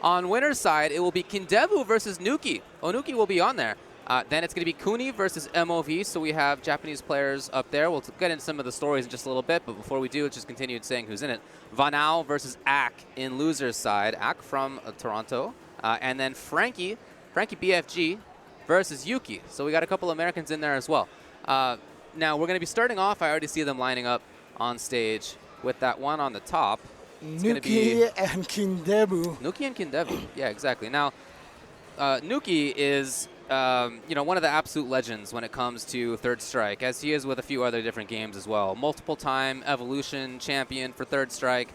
On winner's side, it will be Kindevu versus Nuki. Nuki will be on there. Then it's going to be Cooney versus MOV, so we have Japanese players up there. We'll get into some of the stories in just a little bit, but before we do, let's just continue saying who's in it. Vanao versus Ack in loser's side. Ack from Toronto. And then FrankieBFG versus Yuuki. So we got a couple Americans in there as well. Now, we're going to be starting off. I already see them lining up on stage with that one on the top. Nuki and Kindevu. Nuki and Kindevu. Yeah, exactly. Now, Nuki is one of the absolute legends when it comes to Third Strike, as he is with a few other different games as well. Multiple-time Evolution champion for Third Strike,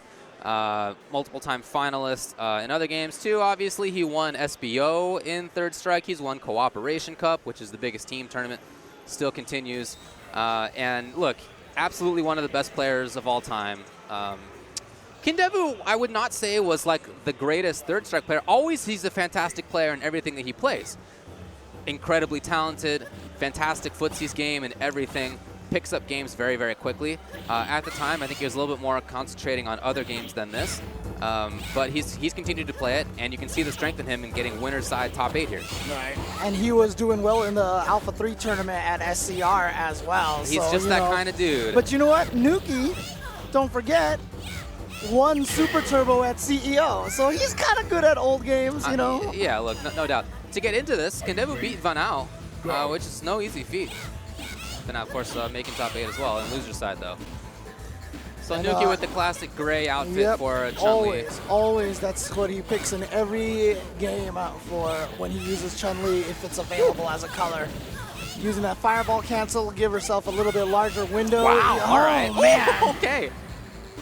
multiple-time finalist in other games too. Obviously, he won SBO in Third Strike. He's won Cooperation Cup, which is the biggest team tournament. Still continues. And look, absolutely one of the best players of all time. Kindevu, I would not say was like the greatest Third Strike player. Always he's a fantastic player in everything that he plays. Incredibly talented, fantastic footsies game and everything. Picks up games very, very quickly. At the time, I think he was a little bit more concentrating on other games than this. But he's continued to play it, and you can see the strength in him in getting winner's side top 8 here. Right. And he was doing well in the Alpha 3 tournament at SCR as well. He's just that kind of dude. But you know what? Nuki, don't forget, won Super Turbo at CEO. So he's kind of good at old games, you know? Yeah, look, no doubt. To get into this, Kindevu beat Vanao, which is no easy feat. Vanao, of course, making top 8 as well, and loser side, though. So and, Nuki with the classic gray outfit for Chun-Li. Always. That's what he picks in every game for when he uses Chun-Li, if it's available as a color. Using that fireball cancel, give herself a little bit larger window. Wow, all right. Man. Okay.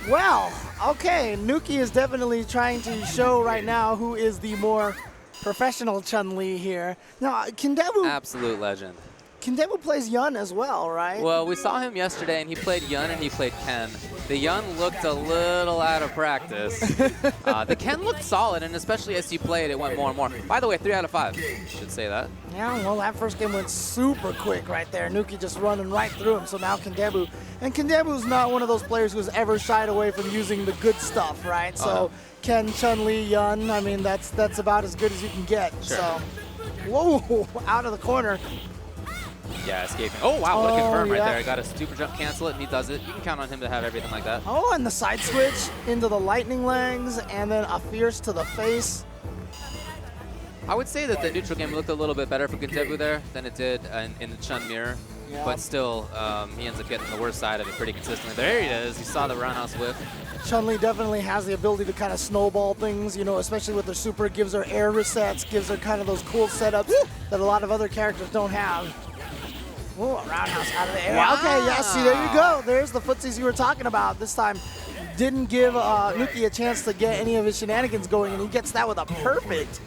Well, okay. Nuki is definitely trying to show right now who is the more professional Chun-Li here. Now, Kindevu. Absolute legend. Kindevu plays Yun as well, right? Well, we saw him yesterday, and he played Yun and he played Ken. The Yun looked a little out of practice. The Ken looked solid, and especially as he played, it went more and more. By the way, 3 out of 5. Should say that. Yeah, well, that first game went super quick right there. Nuki just running right through him, so now Kindevu. And Kindevu's not one of those players who's ever shied away from using the good stuff, right? So Ken, Chun-Li, Yun, I mean, that's about as good as you can get. Sure. So, whoa, out of the corner. Yeah, escaping. Oh, wow, what a confirm right there. I got a super jump cancel it, and he does it. You can count on him to have everything like that. Oh, and the side switch into the lightning legs, and then a fierce to the face. I would say that the neutral game looked a little bit better for Kindevu there than it did in the Chun mirror. Yeah. But still, he ends up getting the worst side of it pretty consistently. There he is. He saw the roundhouse whip. Chun-Li definitely has the ability to kind of snowball things, you know, especially with her super. Gives her air resets, gives her kind of those cool setups that a lot of other characters don't have. Oh, a roundhouse out of the air. Wow. Okay, yeah, see, there you go. There's the footsies you were talking about. This time didn't give Nuki a chance to get any of his shenanigans going, and he gets that with a perfect.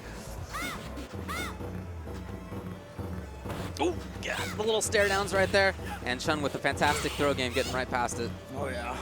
Oh, yeah, the little stare downs right there. And Chun with a fantastic throw game, getting right past it. Oh, yeah.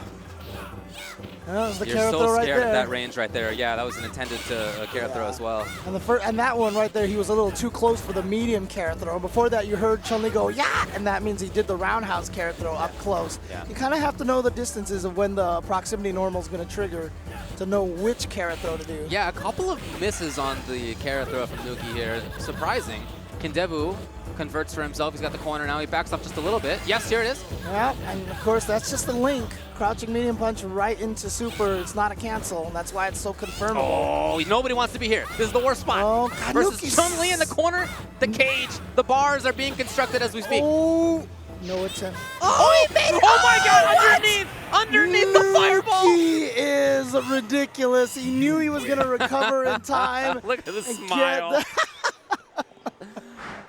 That was the You're carrot so throw right scared there. at that range right there. Yeah, that was an intended carrot throw as well. And that one right there, he was a little too close for the medium carrot throw. Before that, you heard Chun-Li go, yeah, and that means he did the roundhouse carrot throw up close. Yeah. You kind of have to know the distances of when the proximity normal is going to trigger to know which carrot throw to do. Yeah, a couple of misses on the carrot throw from Nuki here. Surprising. Kindevu converts for himself. He's got the corner now. He backs up just a little bit. Yes, here it is. Yeah, and of course, that's just the link. Crouching medium punch right into super. It's not a cancel, and that's why it's so confirmable. Oh, nobody wants to be here. This is the worst spot. Oh, God, versus Chun-Li in the corner. The cage. The bars are being constructed as we speak. Oh, no attempt. Oh, he made it. Oh, my God, underneath the fireball. He is ridiculous. He knew he was going to recover in time. Look at the smile.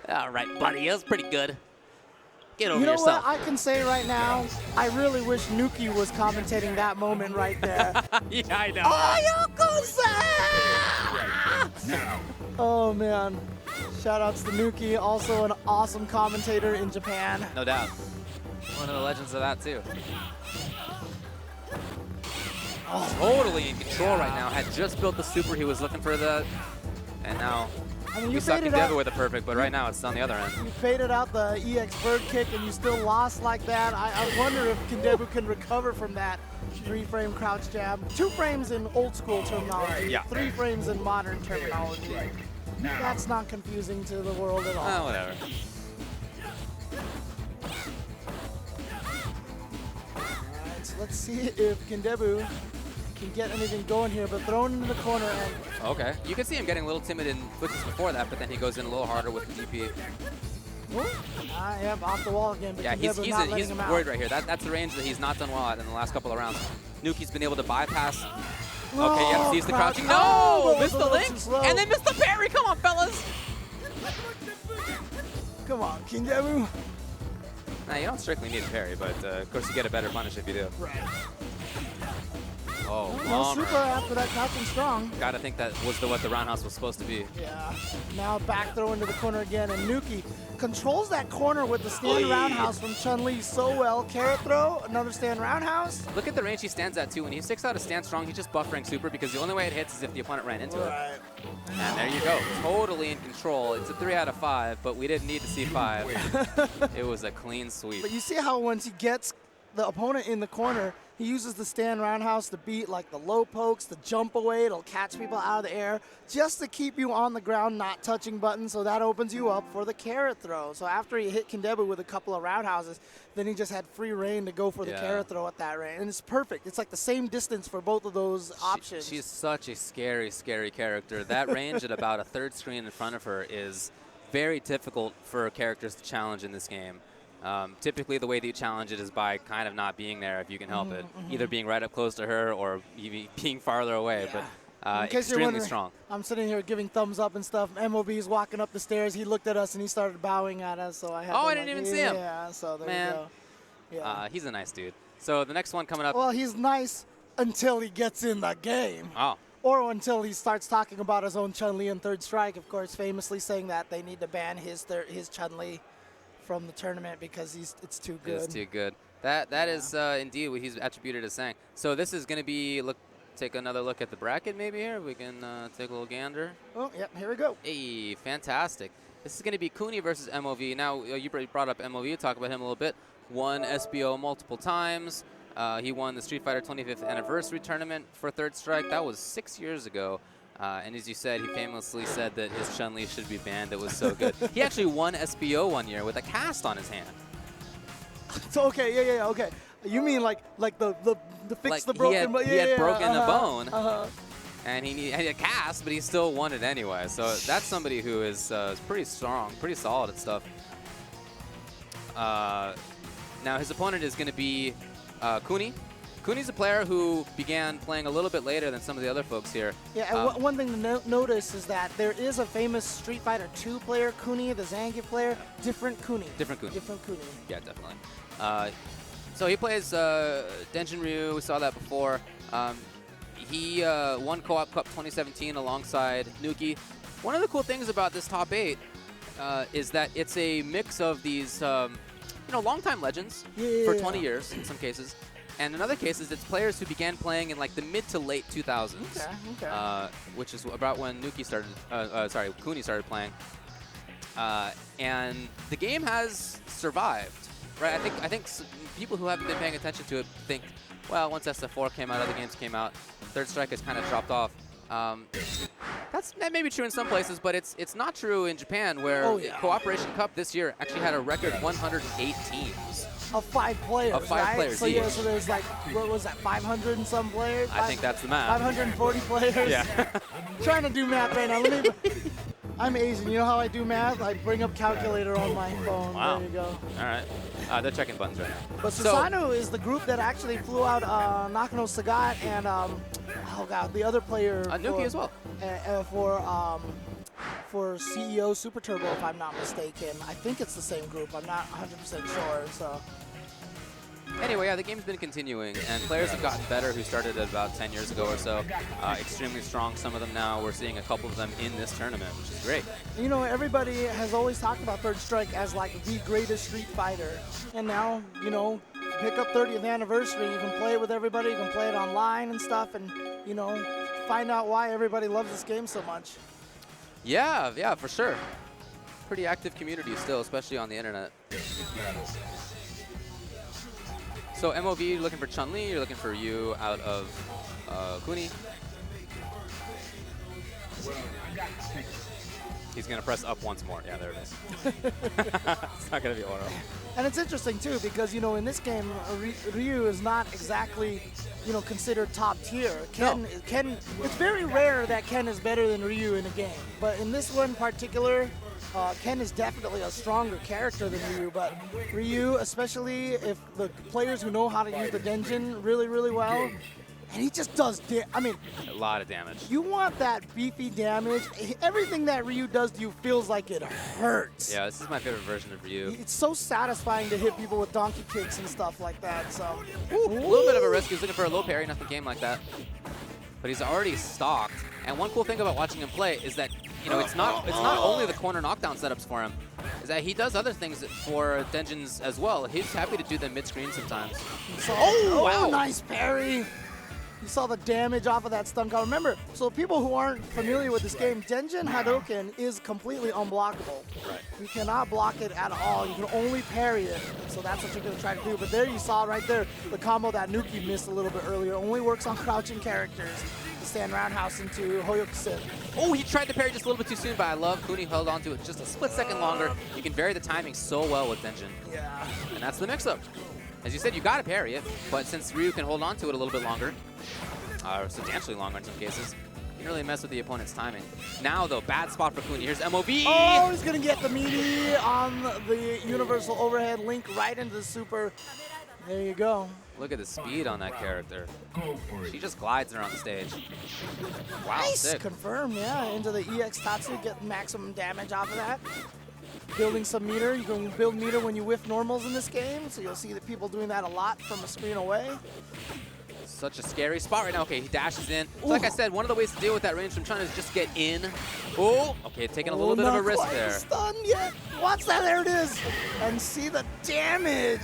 All right, buddy. That was pretty good. Get over yourself. You know what I can say right now? I really wish Nuki was commentating that moment right there. Yeah, I know. Oh, man. Shout-outs to Nuki, also an awesome commentator in Japan. No doubt. One of the legends of that, too. Oh, totally in control right now. Had just built the super. He was looking for that. And now... I mean, we saw Kindevu with a perfect, but right now it's on the other end. You faded out the EX bird kick and you still lost like that. I wonder if Kindevu can recover from that 3-frame crouch jab. 2 frames in old school terminology, Yeah. 3 frames in modern terminology. That's not confusing to the world at all. Oh, whatever. Alright, so let's see if Kindevu can get anything going here, but thrown into the corner and Okay. You can see him getting a little timid in switches before that, but then he goes in a little harder with the DP. yeah, off the wall again. But Yeah, he's him out. worried right here. That's the range that he's not done well at in the last couple of rounds. Nuki's been able to bypass. No, Okay, yeah, sees the crouching. No! Oh, Missed the link! slow. And then missed the parry! Come on, fellas! Come on, Kindevu. Nah, you don't strictly need a parry, but of course you get a better punish if you do. Right. Oh, No bomber. super after that crouching strong. Gotta think that was what the roundhouse was supposed to be. Yeah. Now back throw into the corner again, and Nuki controls that corner with the stand roundhouse from Chun-Li so well. Carrot throw, another stand roundhouse. Look at the range he stands at too. When he sticks out a stand strong, he's just buffering super because the only way it hits is if the opponent ran into it. And there you go. Totally in control. It's a 3 out of 5, but we didn't need to see 5. It was a clean sweep. But you see how once he gets the opponent in the corner, he uses the stand roundhouse to beat like the low pokes, the jump away. It'll catch people out of the air just to keep you on the ground, not touching buttons. So that opens you up for the carrot throw. So after he hit Kindevu with a couple of roundhouses, then he just had free reign to go for the carrot throw at that range. And it's perfect. It's like the same distance for both of those options. She's such a scary, scary character. That range at about a third screen in front of her is very difficult for characters to challenge in this game. Typically, the way that you challenge it is by kind of not being there if you can help it, either being right up close to her or being farther away. Yeah. But extremely strong. I'm sitting here giving thumbs up and stuff. MOB's walking up the stairs. He looked at us and he started bowing at us. So I had. I didn't even see him. Yeah, so there you go. Yeah. He's a nice dude. So the next one coming up. Well, he's nice until he gets in the game. Oh. Or until he starts talking about his own Chun-Li in Third Strike, of course, famously saying that they need to ban his Chun-Li from the tournament because it's too good. It's too good. That is indeed what he's attributed as saying. So this is going to be take another look at the bracket maybe here. We can take a little gander. Oh, yep, here we go. Hey, fantastic. This is going to be Cooney versus MOV. Now, you brought up MOV. Talk about him a little bit. Won SBO multiple times. He won the Street Fighter 25th anniversary tournament for Third Strike. That was 6 years ago. And as you said, he famously said that his Chun-Li should be banned. It was so good. He actually won SBO one year with a cast on his hand. So okay, okay. You mean like the fix the broken bone? He had broken the bone, and he had a cast, but he still won it anyway. So that's somebody who is pretty strong, pretty solid at stuff. Now his opponent is going to be Kuni. Kuni's a player who began playing a little bit later than some of the other folks here. Yeah, and one thing to notice is that there is a famous Street Fighter 2 player, Kuni, the Zangief player, different Kuni. Different Kuni. Different Kuni. Yeah, definitely. So he plays Denjin Ryu. We saw that before. He won Co-op Cup 2017 alongside Nuki. One of the cool things about this top 8 is that it's a mix of these longtime legends for 20 years in some cases. And in other cases, it's players who began playing in like the mid to late 2000s, which is about when Kuni started playing. And the game has survived, right? I think people who haven't been paying attention to it think, well, once SF4 came out, other games came out, Third Strike has kind of dropped off. That may be true in some places, but it's not true in Japan, where Cooperation Cup this year actually had a record 108 teams. Of 5 players, Of 5 players so each. yeah, so there's like, what was that, 500 and some players? I think that's the math. 540 players? Yeah. Trying to do math right now. I'm Asian. You know how I do math? I bring up calculator on my phone. Wow. There you go. All right. They're checking buttons right now. But Susanoo is the group that actually flew out Nakano Sagat and, the other player. Nuki as well. For CEO Super Turbo, if I'm not mistaken. I think it's the same group. I'm not 100% sure. So. Anyway, yeah, the game's been continuing, and players have gotten better who started about 10 years ago or so. Extremely strong, some of them now. We're seeing a couple of them in this tournament, which is great. You know, everybody has always talked about Third Strike as like the greatest Street Fighter. And now, pick up 30th anniversary, you can play it with everybody, you can play it online and stuff, and, find out why everybody loves this game so much. Yeah, yeah, for sure. Pretty active community still, especially on the internet. So MOV, you're looking for Chun-Li, you're looking for Ryu out of Cooney. He's going to press up once more. Yeah, there it is. It's not going to be Oro. And it's interesting, too, because, you know, in this game, Ryu is not exactly, you know, considered top tier. Ken, it's very rare that Ken is better than Ryu in a game. But in this one in particular, Ken is definitely a stronger character than Ryu. But Ryu, especially if the players who know how to use the Denjin really, really well, and he just does, I mean, a lot of damage. You want that beefy damage. Everything that Ryu does to you feels like it hurts. Yeah, this is my favorite version of Ryu. It's so satisfying to hit people with donkey kicks and stuff like that. So, a little bit of a risk. He's looking for a low parry, nothing came like that. But he's already stocked. And one cool thing about watching him play is that, you know, it's not only the corner knockdown setups for him, is that he does other things for Denjins as well. He's happy to do them mid-screen sometimes. Wow. Nice parry. You saw the damage off of that stun combo. Remember, so people who aren't familiar with this game, Denjin Hadouken is completely unblockable. Right. You cannot block it at all. You can only parry it. So that's what you're going to try to do. But there you saw right there, the combo that Nuki missed a little bit earlier only works on crouching characters. The stand roundhouse into Hoyokusen. Oh, he tried to parry just a little bit too soon, but I love Cooney held on to it just a split second longer. You can vary the timing so well with Denjin. Yeah. And that's the mix-up. As you said, you got to parry it, but since Ryu can hold on to it a little bit longer, or substantially longer in some cases, you can really mess with the opponent's timing. Now, though, bad spot for Cooney. Here's MOV. Oh, he's going to get the meaty on the universal overhead link right into the super. There you go. Look at the speed on that character. She just glides around the stage. Wow, nice. sick. Confirmed, yeah. Into the EX Tatsu, get maximum damage off of that. Building some meter. You can build meter when you whiff normals in this game, so you'll see that people doing that a lot from a screen away. Such a scary spot right now. Okay, he dashes in. So like I said, one of the ways to deal with that range from Chun is just get in. Oh, okay, taking a little bit of a risk there. Not quite stunned yet. Watch that, there it is. And see the damage.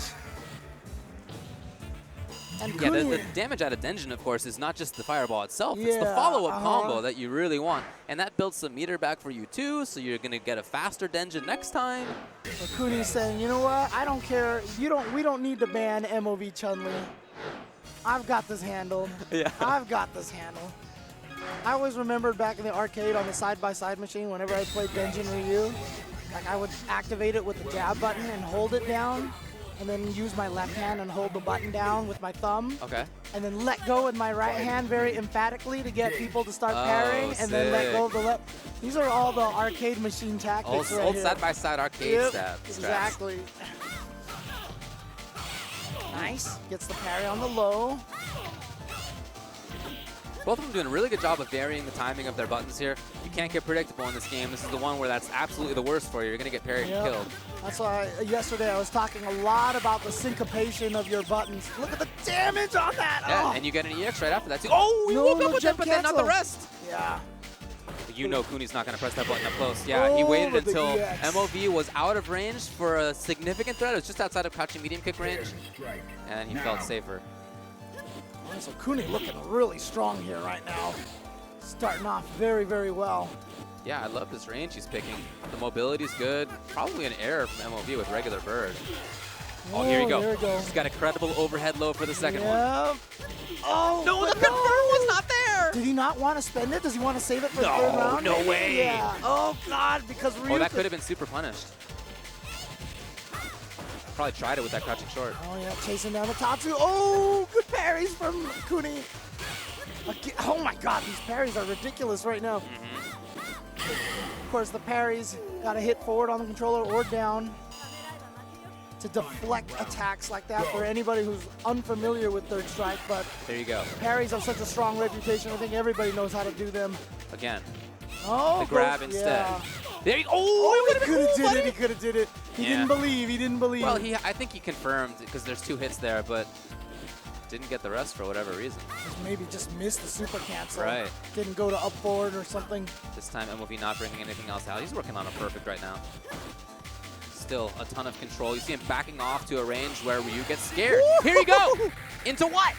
And yeah, the damage out of Denjin, of course, is not just the fireball itself. Yeah, it's the follow-up combo that you really want. And that builds some meter back for you, too, so you're going to get a faster Denjin next time. So Cooney's saying, you know what? I don't care. We don't need to ban MOV Chun-Li. I've got this handled. Yeah. I've got this handled. I always remembered back in the arcade on the side-by-side machine, whenever I played Denjin Ryu, like I would activate it with the jab button and hold it down, and then use my left hand and hold the button down with my thumb. Okay. And then let go with my right hand very emphatically to get people to start parrying, and then let go of the left. These are all the arcade machine tactics right old here. side-by-side arcade stats. Exactly. Nice. Gets the parry on the low. Both of them doing a really good job of varying the timing of their buttons here. You can't get predictable in this game. This is the one where that's absolutely the worst for you. You're going to get parried and killed. That's why yesterday I was talking a lot about the syncopation of your buttons. Look at the damage on that. Yeah, and you get an EX right after that, too. Oh, he woke up with it, but then not the rest. Yeah. You know Cooney's not going to press that button up close. Yeah, he waited until MOV was out of range for a significant threat. It was just outside of crouching medium kick range, and he felt safer. So Cooney looking really strong here right now. Starting off very, very well. Yeah, I love this range he's picking. The mobility's good. Probably an error from MOV with regular bird. Oh, here you go. There we go. He's got a credible overhead low for the second one. Oh, no, the confirm was not there. Did he not want to spend it? Does he want to save it for the third round? No way. Yeah. Oh, God, because Ryu... Oh, that could have been super punished. Probably tried it with that crouching short. Oh, yeah, chasing down the Tatsu. Oh, good parries from Cooney. Oh, my God, these parries are ridiculous right now. Of course, the parries got to hit forward on the controller or down to deflect attacks like that for anybody who's unfamiliar with Third Strike. But there you go. Parries have such a strong reputation. I think everybody knows how to do them. Again. Oh, the grab instead. Yeah. There you go. Oh, he could have did it. He could have did it. He didn't believe. He didn't believe. Well, I think he confirmed because there's 2 hits there, but didn't get the rest for whatever reason. Maybe just missed the super cancel. Right. Didn't go to up forward or something. This time MOV not bringing anything else out. He's working on a perfect right now. Still a ton of control. You see him backing off to a range where Ryu gets scared. Here you go. Into what?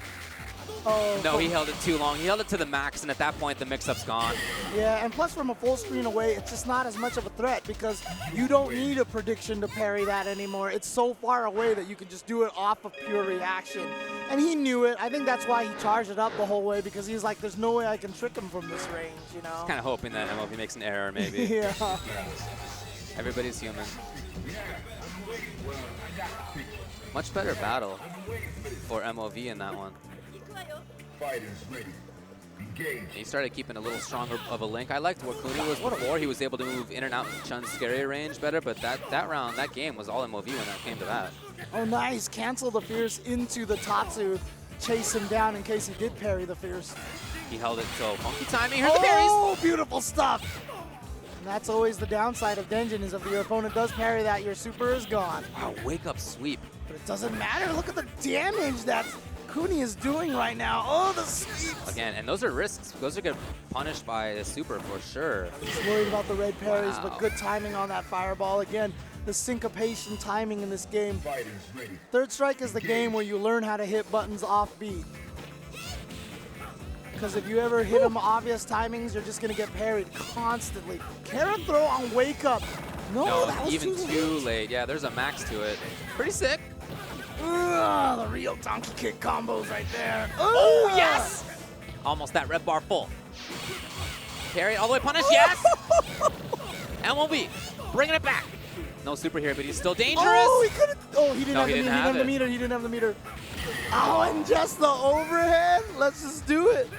Oh, No, he held it too long. He held it to the max, and at that point, the mix-up's gone. Yeah, and plus from a full screen away, it's just not as much of a threat because you don't need a prediction to parry that anymore. It's so far away that you can just do it off of pure reaction. And he knew it. I think that's why he charged it up the whole way because he's like, there's no way I can trick him from this range, you know? Kind of hoping that MLB makes an error, maybe. Yeah. Everybody's human. Much better battle for MOV in that one. He started keeping a little stronger of a link. I liked where Cooney was before. He was able to move in and out of Chun's scary range better, but that game was all MOV when that came to that. Oh, nice. Cancel the Fierce into the Tatsu. Chase him down in case he did parry the Fierce. He held it so funky timing. Here's the parries. Oh, beautiful stuff. And that's always the downside of Denjin is if your opponent does parry that, your super is gone. Wow, wake up sweep. But it doesn't matter. Look at the damage that Cooney is doing right now. Oh, the sweeps. Again, and those are risks. Those are getting punished by a super for sure. He's worried about the red parries, Wow. but good timing on that fireball. Again, the syncopation timing in this game. Third Strike is the game where you learn how to hit buttons off beat. Because if you ever hit them obvious timings, you're just going to get parried constantly. Carrot throw on wake up. No, that was even too late. late. Yeah, there's a max to it. Pretty sick. Ugh, the real donkey kick combos right there. Oh, Ugh. yes! Almost that red bar full. Parry all the way punish, yes! MLB, bringing it back. No super here, but he's still dangerous. Oh, he couldn't. Oh, he didn't No, have he the didn't meter. He didn't have the have meter. He didn't have the meter. Oh, and just the overhead. Let's just do it.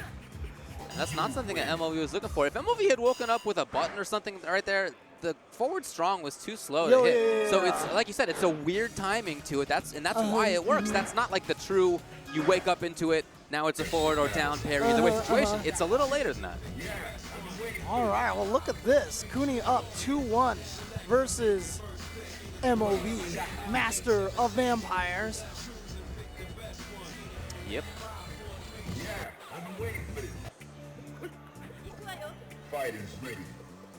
That's not something that MLB was looking for. If MLB had woken up with a button or something right there, the forward strong was too slow to hit. Yeah. So it's like you said, it's a weird timing to it. That's why it works. That's not like the true. You wake up into it. Now it's a forward or down parry either way situation. It's a little later than that. All right. Well, look at this. Cooney up 2-1 versus MOV, Master of Vampires. Yep.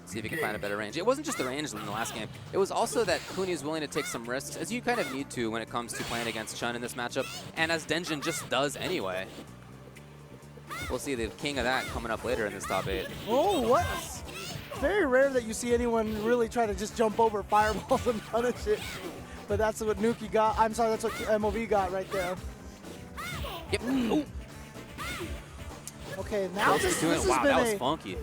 See if he can find a better range. It wasn't just the range in the last game. It was also that Cooney is willing to take some risks, as you kind of need to when it comes to playing against Chun in this matchup, and as Denjin just does anyway. We'll see the king of that coming up later in this top 8. Oh, what? It's very rare that you see anyone really try to just jump over fireballs and punish it. But that's what Nuki got. I'm sorry, that's what MOV got right there. Yep. Ooh. Okay, now this has wow, been that was funky.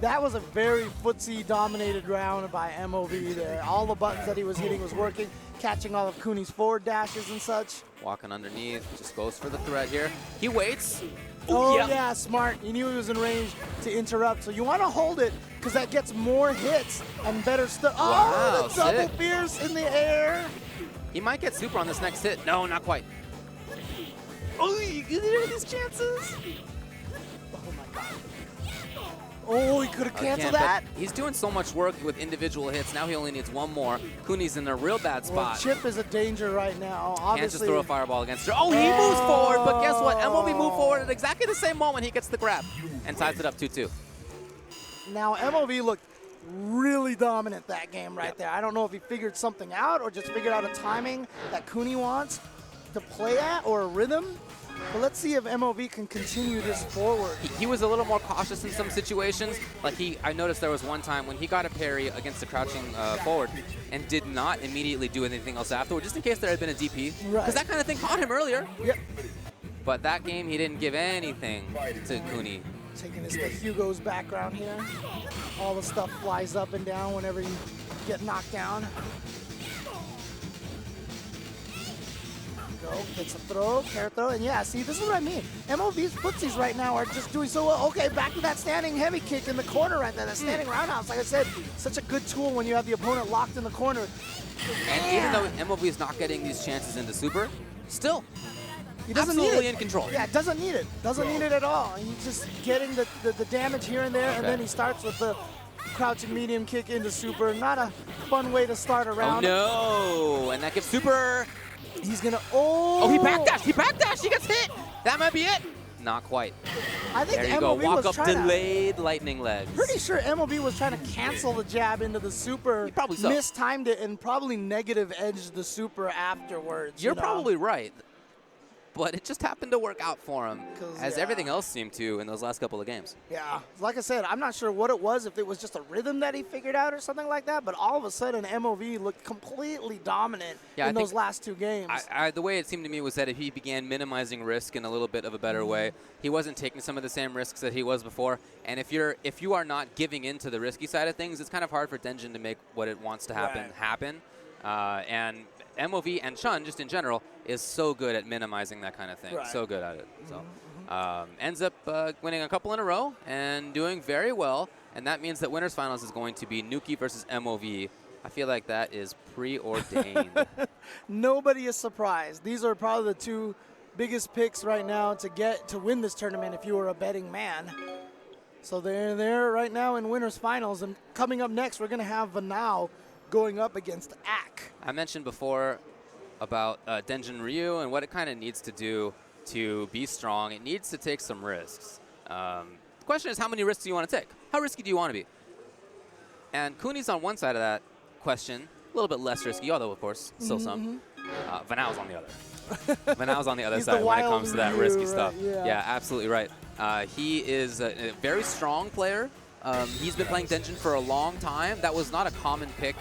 that was a very footsie dominated round by MOV there. All the buttons that he was hitting was working, catching all of Cooney's forward dashes and such. Walking underneath, just goes for the threat here. He waits. Oh yeah, smart. He knew he was in range to interrupt. So you want to hold it because that gets more hits and better stuff. Oh, Wow, the double sick. fierce in the air. He might get super on this next hit. No, not quite. Oh, you can hear these chances. Oh my god. Oh, he could have canceled Again, that. but he's doing so much work with individual hits. Now he only needs one more. Cooney's in a real bad Well, spot. Chip is a danger right now. Obviously. Can't just throw a fireball against her. Oh, he moves forward, but guess what? MLB moved forward at exactly the same moment he gets the grab and ties it up 2-2. Now, MLB looked really dominant that game right there. I don't know if he figured something out or just figured out a timing that Cooney wants to play at or a rhythm. But let's see if MLB can continue this forward. He was a little more cautious in some situations. Like I noticed there was one time when he got a parry against the crouching forward and did not immediately do anything else afterward, just in case there had been a DP. Because that kind of thing caught him earlier. Yep. But that game, he didn't give anything to Cooney. Taking this to Hugo's background here. All the stuff flies up and down whenever you get knocked down. Go, takes a throw, carrot throw, and yeah, see, this is what I mean. MLB's footsies right now are just doing so well. Okay, back to that standing heavy kick in the corner right there, that standing roundhouse. Like I said, such a good tool when you have the opponent locked in the corner. And even though MLB is not getting these chances into super, still, he doesn't absolutely need it. in control. Yeah, doesn't need it. Doesn't need it at all. He's just getting the damage here and there, and then he starts with the crouching medium kick into super. Not a fun way to start a round. Oh no, and that gives super. He's gonna, Oh, he backdashed, he gets hit. That might be it. Not quite. I think There you MLB go, walk was up trying delayed lightning legs. Pretty sure MLB was trying to cancel the jab into the super, Probably so. mistimed it, and probably negative edged the super afterwards. You're you know? probably right. but it just happened to work out for him, as yeah. everything else seemed to in those last couple of games. Yeah, like I said, I'm not sure what it was, if it was just a rhythm that he figured out or something like that, but all of a sudden MOV looked completely dominant in those last 2 games. The way it seemed to me was that if he began minimizing risk in a little bit of a better way, he wasn't taking some of the same risks that he was before, and if you are not giving in to the risky side of things, it's kind of hard for Denjin to make what it wants to happen. And MOV and Chun, just in general, is so good at minimizing that kind of thing. So good at it. So ends up winning a couple in a row and doing very well. And that means that winners finals is going to be Nuki versus MOV. I feel like that is preordained. Nobody is surprised. These are probably the 2 biggest picks right now to win this tournament if you were a betting man. So they're there right now in winners finals. And coming up next, we're going to have Vanao going up against Ack. I mentioned before about Denjin Ryu and what it kind of needs to do to be strong. It needs to take some risks. The question is, how many risks do you want to take? How risky do you want to be? And Cooney's on one side of that question, a little bit less risky, although, of course, still some. Vanao's on the other. Vanao's on the other side when it comes to that risky stuff. Yeah, absolutely right. He is a very strong player. He's been playing Denjin for a long time. That was not a common pick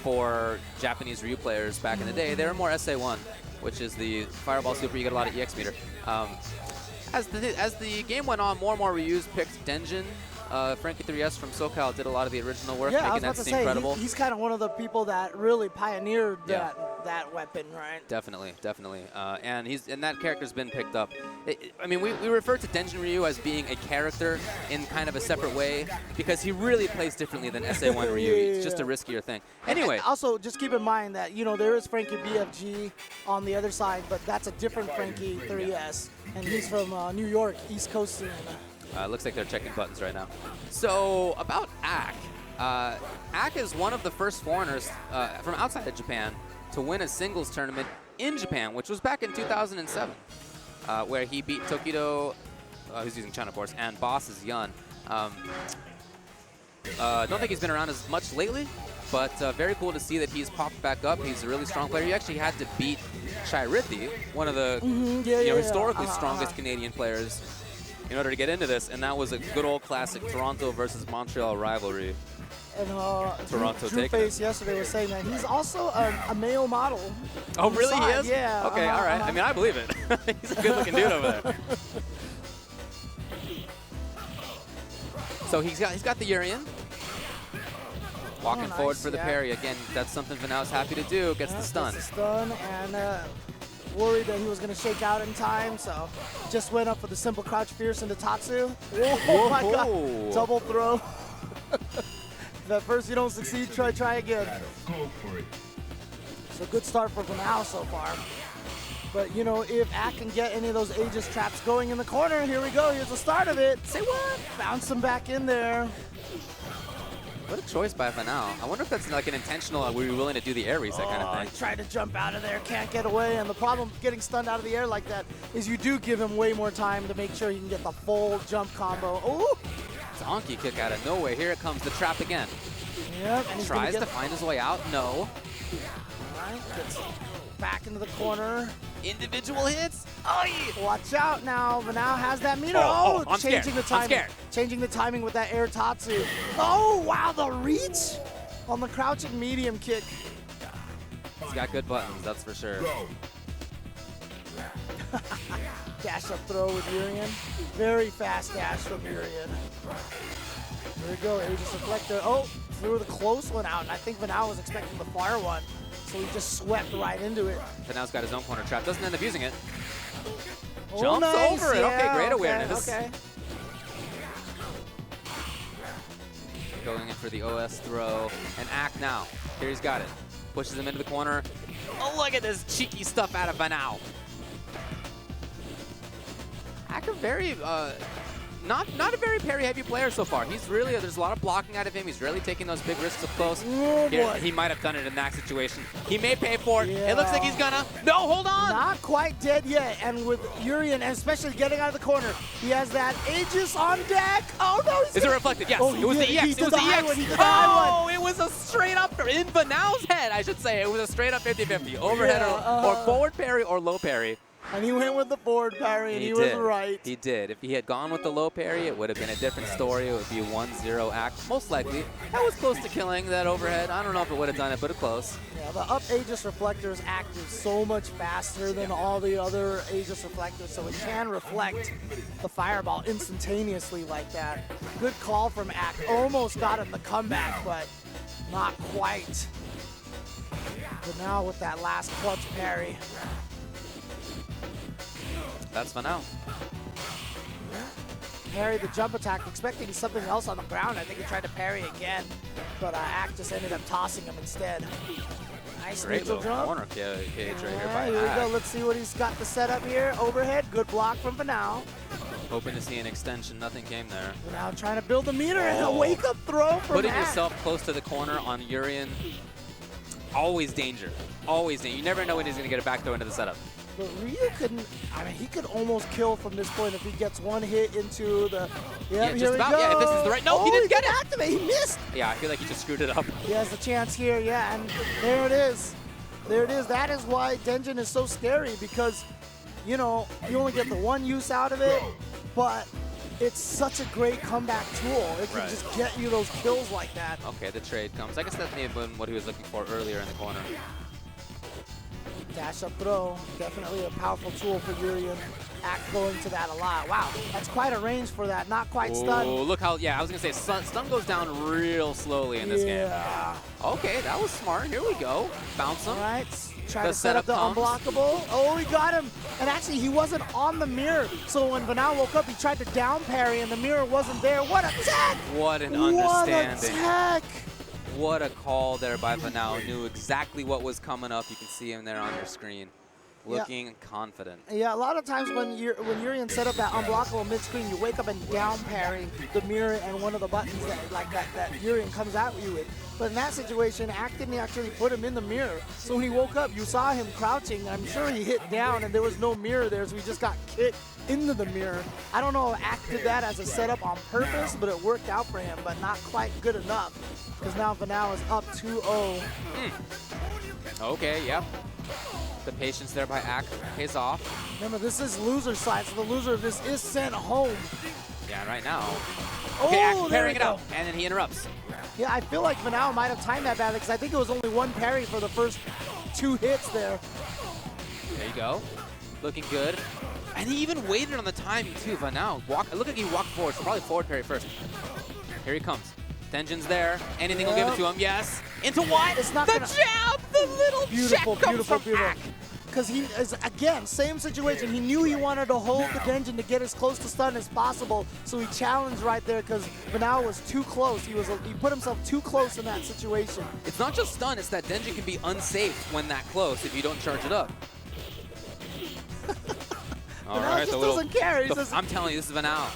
for Japanese Ryu players back in the day. They were more SFIII, which is the Fireball Super. You get a lot of EX meter. As the game went on, more and more Ryus picked Denjin. Frankie 3S from SoCal did a lot of the original work, making that seem credible. He's kind of one of the people that really pioneered that weapon, right? Definitely. And that character's been picked up. I mean, we refer to Denjin Ryu as being a character in kind of a separate way because he really plays differently than SFIII Ryu. It's just a riskier thing. Anyway. And also, just keep in mind that, there is FrankieBFG on the other side, but that's a different Frankie 3S, and he's from New York, East Coast scene. Looks like they're checking buttons right now. So about Ack. Ack is one of the first foreigners from outside of Japan to win a singles tournament in Japan, which was back in 2007, where he beat Tokido, who's using Chun, of course, and Boss's Yun. Don't think he's been around as much lately, but very cool to see that he's popped back up. He's a really strong player. He actually had to beat Shai-Rithi, one of the historically strongest Canadian players, in order to get into this, and that was a good old classic Toronto versus Montreal rivalry. And Toronto Drew Face yesterday was saying that he's also a male model. Oh, really? He is? Yeah. Okay, all right. I mean, I believe it. He's a good-looking dude over there. So he's got the Urian. Walking forward for the parry. Again, that's something Vanao's happy to do. Gets the stun. Gets the stun, and worried that he was going to shake out in time, so just went up for the simple crouch fierce into Tatsu. Oh my god, double throw. At first you don't succeed, try again. Go for it. So good start for Vanao so far. But if Ack can get any of those Aegis traps going in the corner, here we go, here's the start of it. Say what? Bounce him back in there. What a choice by Vanao. I wonder if that's like an intentional, were you willing to do the air reset kind of thing? He tried to jump out of there, can't get away, and the problem with getting stunned out of the air like that is you do give him way more time to make sure he can get the full jump combo. Ooh! Donkey kick out of nowhere. Here it comes, the trap again. Yep, and tries to find his way out. No. All right, gets back into the corner. Individual hits. Watch out now. Vanao has that meter. I'm changing scared. the timing. I'm scared. Changing the timing with that air Tatsu. Oh, wow, the reach on the crouching medium kick. He's got good buttons, that's for sure. Dash up throw with Urian. Very fast dash from Urian. There we go, Aegis Reflector. Oh, threw the close one out, and I think Vanao was expecting the far one, so he just swept right into it. Vanao's got his own corner trap, doesn't end up using it. Oh, Jumps nice. over it, okay, great okay, awareness. Okay. Going in for the OS throw, and Ack now. Here he's got it. Pushes him into the corner. Oh, look at this cheeky stuff out of Vanao. Ack, a very, not a very parry-heavy player so far. He's really, there's a lot of blocking out of him. He's really taking those big risks up close. Oh, Here, boy. he might have done it in that situation. He may pay for it. Yeah. It looks like he's gonna. No, hold on! Not quite dead yet, and with Urian, and especially getting out of the corner, he has that Aegis on deck. Oh no! Is it reflected? Yes. Oh, it was the EX. It was the EX. Oh, it was a straight up in Vanao's head, I should say. It was a straight up 50-50. Overhead or forward parry or low parry. And he went with the forward parry, and he was right. He did. If he had gone with the low parry, it would have been a different story. It would be 1-0 Ack, most likely. That was close to killing that overhead. I don't know if it would have done it, but it close. Yeah, the up Aegis Reflector is active so much faster than all the other Aegis Reflectors, so it can reflect the fireball instantaneously like that. Good call from Ack. Almost got him the comeback, but not quite. But now with that last clutch parry. That's Vanao. Parry the jump attack, expecting something else on the ground. I think he tried to parry again, but Ack just ended up tossing him instead. Nice neutral jump. Corner cage right here by Here we Ack. go. Let's see what he's got to set up here. Overhead, good block from Vanao. Hoping to see an extension. Nothing came there. Now trying to build the meter and a wake-up throw from Putting Ack. yourself close to the corner on Urian, always danger. Always danger. You never know when he's going to get a back throw into the setup. But Ryu couldn't, I mean, he could almost kill from this point if he gets one hit into the, Yeah, here just we about. go. Yeah, if this is the right, no, he didn't get it. Activate, he missed. Yeah, I feel like he just screwed it up. He has the chance here, yeah, and there it is. There it is. That is why Denjin is so scary because, you know, you only get the one use out of it, but it's such a great comeback tool. It can just get you those kills like that. Okay, the trade comes. I guess that may have been what he was looking for earlier in the corner. Dash up throw, definitely a powerful tool for Urian. Ack going to that a lot. Wow, that's quite a range for that. Not quite stun. Oh, look how, yeah, I was going to say, stun goes down real slowly in this game. Okay, that was smart. Here we go. Bounce him. All right, trying The to set up the setup comes. unblockable. Oh, he got him. And actually, he wasn't on the mirror. So when Vanao woke up, he tried to down parry, and the mirror wasn't there. What a tech! What an understanding. What a tech! What a call there by Vanao. Knew exactly what was coming up. You can see him there on your screen. Looking confident. Yeah, a lot of times when Urian set up that unblockable mid-screen, you wake up and down parry the mirror and one of the buttons that Urian comes at you with. But in that situation, Ack didn't actually put him in the mirror. So when he woke up, you saw him crouching. I'm sure he hit down and there was no mirror there, so he just got kicked into the mirror. I don't know if Ack did that as a setup on purpose, but it worked out for him, but not quite good enough. Because now Vanao is up 2-0. Okay, yep. The patience there by Ack pays off. Remember, this is loser side, so the loser of this is sent home. Yeah, right now. Okay, Ack there parrying we it go. out, and then he interrupts. Yeah, I feel like Vanao might have timed that badly because I think it was only one parry for the first 2 hits there. There you go. Looking good. And he even waited on the timing too, Vanao. Look like he walked forward, so probably forward parry first. Here he comes. Tension's there. Anything will give it to him. Yes. Into what? It's not the gonna... jab! The little beautiful, check comes beautiful, from beautiful. Ack. Because he is, again, same situation. He knew he wanted to hold the Denjin to get as close to stun as possible, so he challenged right there because Vanao was too close. He put himself too close in that situation. It's not just stun, it's that Denjin can be unsafe when that close if you don't charge it up. Vanao just doesn't care. He says, I'm telling you, this is Vanao.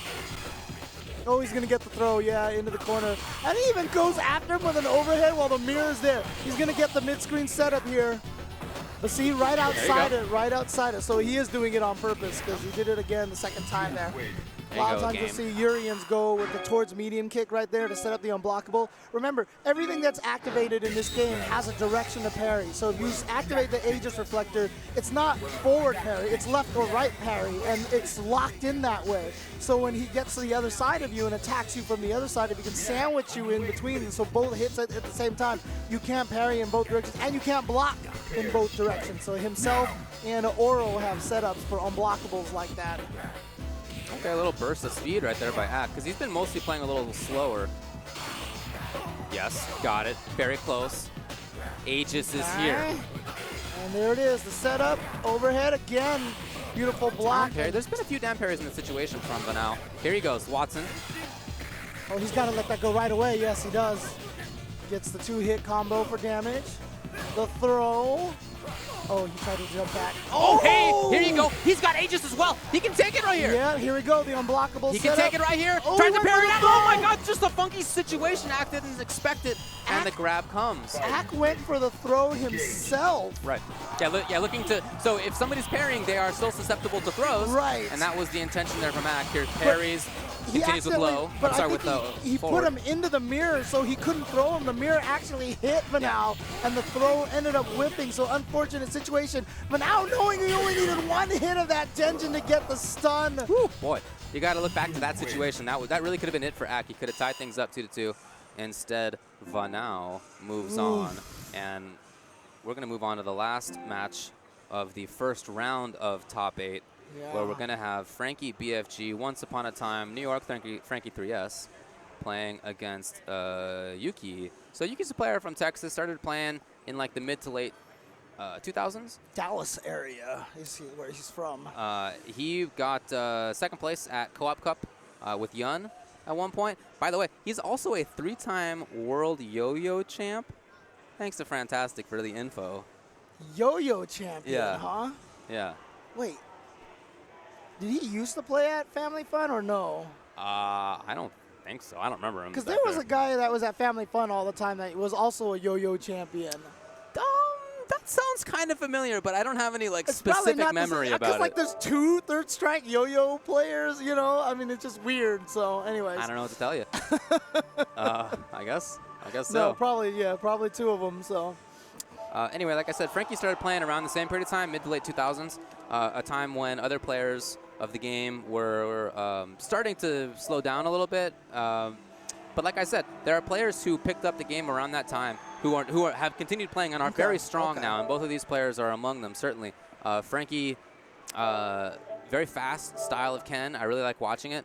oh, he's going to get the throw, yeah, into the corner. And he even goes after him with an overhead while the mirror's there. He's going to get the mid-screen setup here. But see, right outside it. So he is doing it on purpose because he did it again the second time there. A lot of times you'll see Urians go with the towards medium kick right there to set up the unblockable. Remember, everything that's activated in this game has a direction to parry. So if you activate the Aegis Reflector, it's not forward parry, it's left or right parry, and it's locked in that way. So when he gets to the other side of you and attacks you from the other side, if he can sandwich you in between, so both hits at the same time, you can't parry in both directions, and you can't block in both directions. So himself and Oro have setups for unblockables like that. Okay, a little burst of speed right there by Ack, because he's been mostly playing a little slower. Yes, got it. Very close. Aegis is here. And there it is, the setup, overhead again. Beautiful block. There's been a few down parries in the situation from Vanao. Here he goes, Watson. Oh, he's got to let that go right away. Yes, he does. Gets the 2-hit combo for damage. The throw. Oh, he tried to jump back. Oh, hey, here you go. He's got Aegis as well. He can take it right here. Yeah, here we go, the unblockable He can take it right here. Oh, Tries to parry it out. Oh my God, just a funky situation. Ack didn't expect it, and the grab comes. Ack went for the throw himself. Right. Yeah, looking to, so if somebody's parrying, they are still susceptible to throws. Right. And that was the intention there from Ack. Here's parries. Continues with low. But Sorry, I with think the he forward. put him into the mirror, so he couldn't throw him. The mirror actually hit Vanao, and the throw ended up whipping. So unfortunately, unfortunate situation. But now knowing he only needed one hit of that Tenjin to get the stun. Whew, boy, you got to look back to that situation. That really could have been it for Ack. He could have tied things up 2-2. Instead, Vanao moves on, and we're going to move on to the last match of the first round of top 8, where we're going to have FrankieBFG, once upon a time New York Frankie 3S, playing against Yuuki. So Yuuki's a player from Texas, started playing in like the mid to late 2000s. Dallas area is where he's from. He got second place at Co-op Cup with Yun at one point. By the way, he's also a 3-time world yo-yo champ. Thanks to Fantastic for the info. Yo-yo champion, huh? Yeah. Wait, did he used to play at Family Fun or no? I don't think so. I don't remember him. Because there was a guy that was at Family Fun all the time that was also a yo-yo champion. That sounds kind of familiar, but I don't have any like specific memory about it. Because like there's 2 third strike yo-yo players, you know? I mean, it's just weird. So, anyways. I don't know what to tell you. I guess so. No, probably 2 of them. So. Anyway, like I said, Frankie started playing around the same period of time, mid to late 2000s, a time when other players of the game were starting to slow down a little bit. But like I said, there are players who picked up the game around that time who have continued playing and are very strong now, and both of these players are among them, certainly. Frankie, very fast style of Ken. I really like watching it.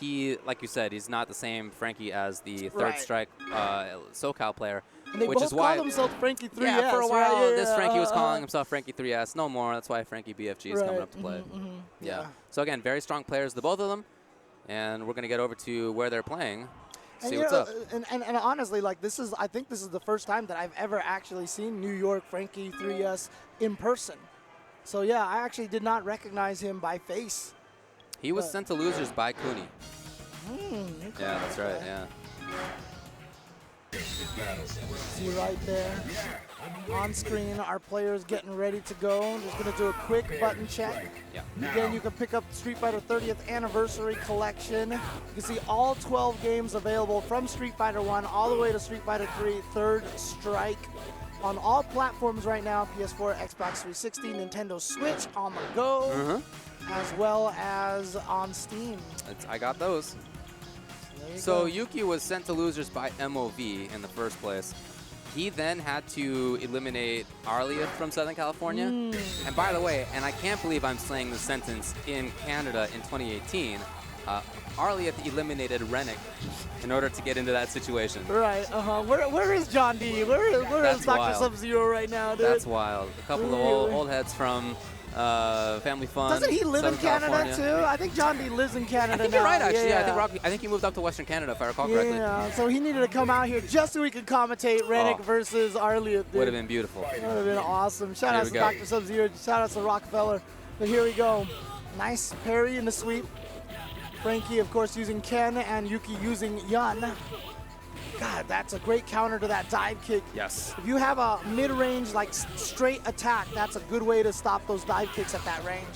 He, like you said, he's not the same Frankie as the third strike SoCal player. And they both call themselves Frankie 3S. Yeah, for a while, this Frankie was calling himself Frankie 3S. No more. That's why FrankieBFG is coming up to play. Yeah. So again, very strong players, the both of them. And we're going to get over to where they're playing. See what's up. And honestly, like I think this is the first time that I've ever actually seen New York Frankie 3S in person. So yeah, I actually did not recognize him by face. He was sent to losers by Cooney. Yeah, that's right. Yeah. See right there on screen, our players getting ready to go. Just going to do a quick button check. Again, you can pick up Street Fighter 30th Anniversary Collection. You can see all 12 games available from Street Fighter 1 all the way to Street Fighter 3 Third Strike on all platforms right now: PS4, Xbox 360, Nintendo Switch on the go, as well as on Steam. I got those. So Yuuki was sent to losers by MOV in the first place. He then had to eliminate Arlieth from Southern California. And by the way, and I can't believe I'm saying this sentence in Canada in 2018, Arlieth eliminated Rennick in order to get into that situation. Right, Where is John D? Where is Dr. Sub-Zero right now, dude? That's wild. A couple of old heads from Family Fun. Doesn't he live in Canada too? I think John D lives in Canada now. I think you're right, actually. Yeah. I think he moved up to Western Canada, if I recall correctly. Yeah, so he needed to come out here just so he could commentate Rennick versus Arlieth. Would have been beautiful. Would have been awesome. Shout out to Dr. Sub-Zero. Shout out to Rockefeller. But here we go. Nice parry in the sweep. Frankie, of course, using Ken, and Yuuki using Yun. God, that's a great counter to that dive kick. Yes. If you have a mid-range, like straight attack, that's a good way to stop those dive kicks at that range.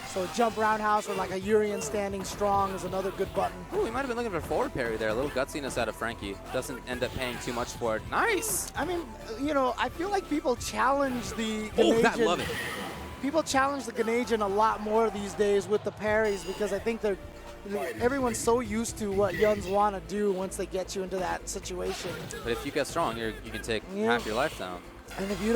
So jump roundhouse or like a Urian standing strong is another good button. Ooh, he might have been looking for forward parry there. A little gutsiness out of Frankie. Doesn't end up paying too much for it. Nice. I mean, you know, I feel like people challenge the I love it. People challenge the Ganesian a lot more these days with the parries because I think everyone's so used to what Yuns want to do once they get you into that situation. But if you get strong, you can take half your life down. And if you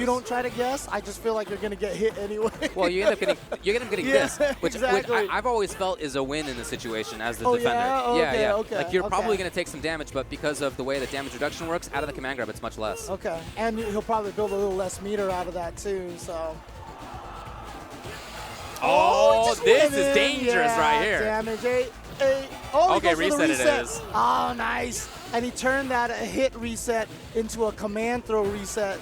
don't try to guess, I just feel like you're gonna get hit anyway. Well, you end up getting this, which I've always felt is a win in the situation as the defender. Yeah? Okay. Like you're probably gonna take some damage, but because of the way the damage reduction works, out of the command grab, it's much less. Okay, and he'll probably build a little less meter out of that too. So. Oh, this is dangerous right here. Damage 8. Oh, okay, reset it is. Oh, nice. And he turned that hit reset into a command throw reset.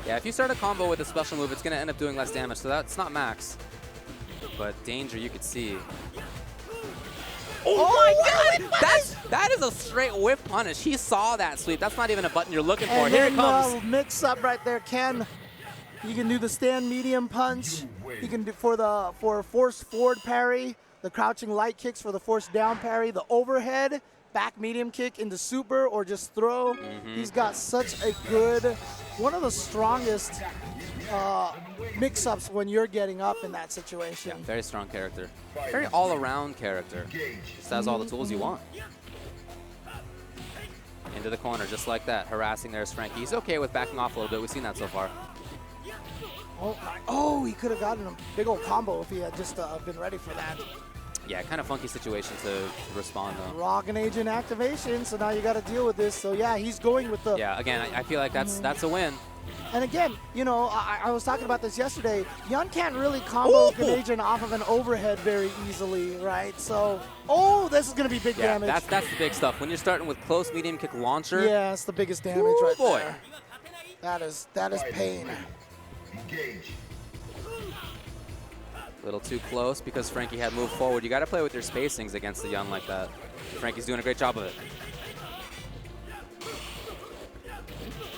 Yeah, if you start a combo with a special move, it's going to end up doing less damage, so that's not max. But danger you could see. Oh my God! That is a straight whip punish. He saw that sweep. That's not even a button you're looking for. Here it comes. Mix up right there, Ken. You can do the stand medium punch. You can do for forced forward parry, the crouching light kicks for the forced down parry, the overhead back medium kick into super or just throw. He's got such a good, one of the strongest mix-ups when you're getting up in that situation. Yeah, very strong character. Very all-around character. Just has all the tools you want. Into the corner, just like that. Harassing there's Frankie. He's okay with backing off a little bit. We've seen that so far. Oh, he could have gotten a big old combo if he had just been ready for that. Yeah, kind of funky situation to respond, though. Rock and agent activation, so now you got to deal with this. So, yeah, he's going with the... Yeah, again, I feel like that's a win. And again, you know, I was talking about this yesterday. Yun can't really combo Canadian off of an overhead very easily, right? So, this is going to be big damage. That's the big stuff. When you're starting with close medium kick launcher. Yeah, it's the biggest damage there. That is pain. Engage. A little too close because Frankie had moved forward. You got to play with your spacings against the Yun like that. Frankie's doing a great job of it.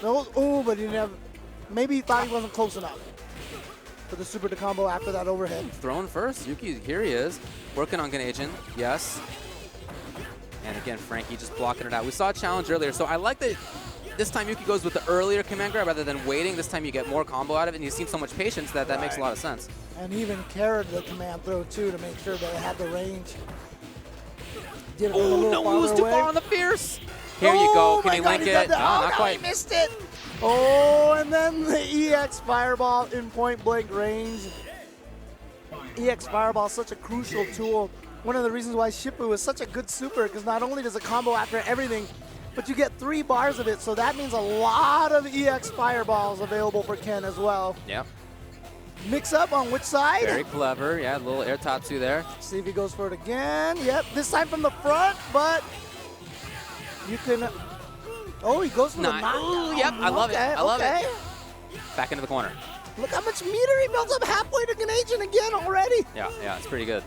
No, but he never. Maybe he thought he wasn't close enough for the super to combo after that overhead. Throwing first. Yuki, here he is. Working on Ganagin. Yes. And again, Frankie just blocking it out. We saw a challenge earlier, so I like that this time Yuki goes with the earlier command grab rather than waiting. This time you get more combo out of it, and you've seen so much patience that makes a lot of sense. And he even carried the command throw, too, to make sure that it had the range. Oh, no, he was too far on the fierce. Here you go. Can he link it? Not quite. He missed it. Oh, and then the EX Fireball in point-blank range. EX Fireball is such a crucial tool. One of the reasons why Shippu is such a good super, because not only does it combo after everything, but you get 3 bars of it, so that means a lot of EX Fireballs available for Ken as well. Yep. Mix up on which side? Very clever. Yeah, a little air tatsu there. See if he goes for it again. Yep, this time from the front, but you can... Oh, he goes for the knockdown. Ooh, yep, I love it. I love it. Back into the corner. Look how much meter he built up halfway to Ganagin again already. Yeah, it's pretty good.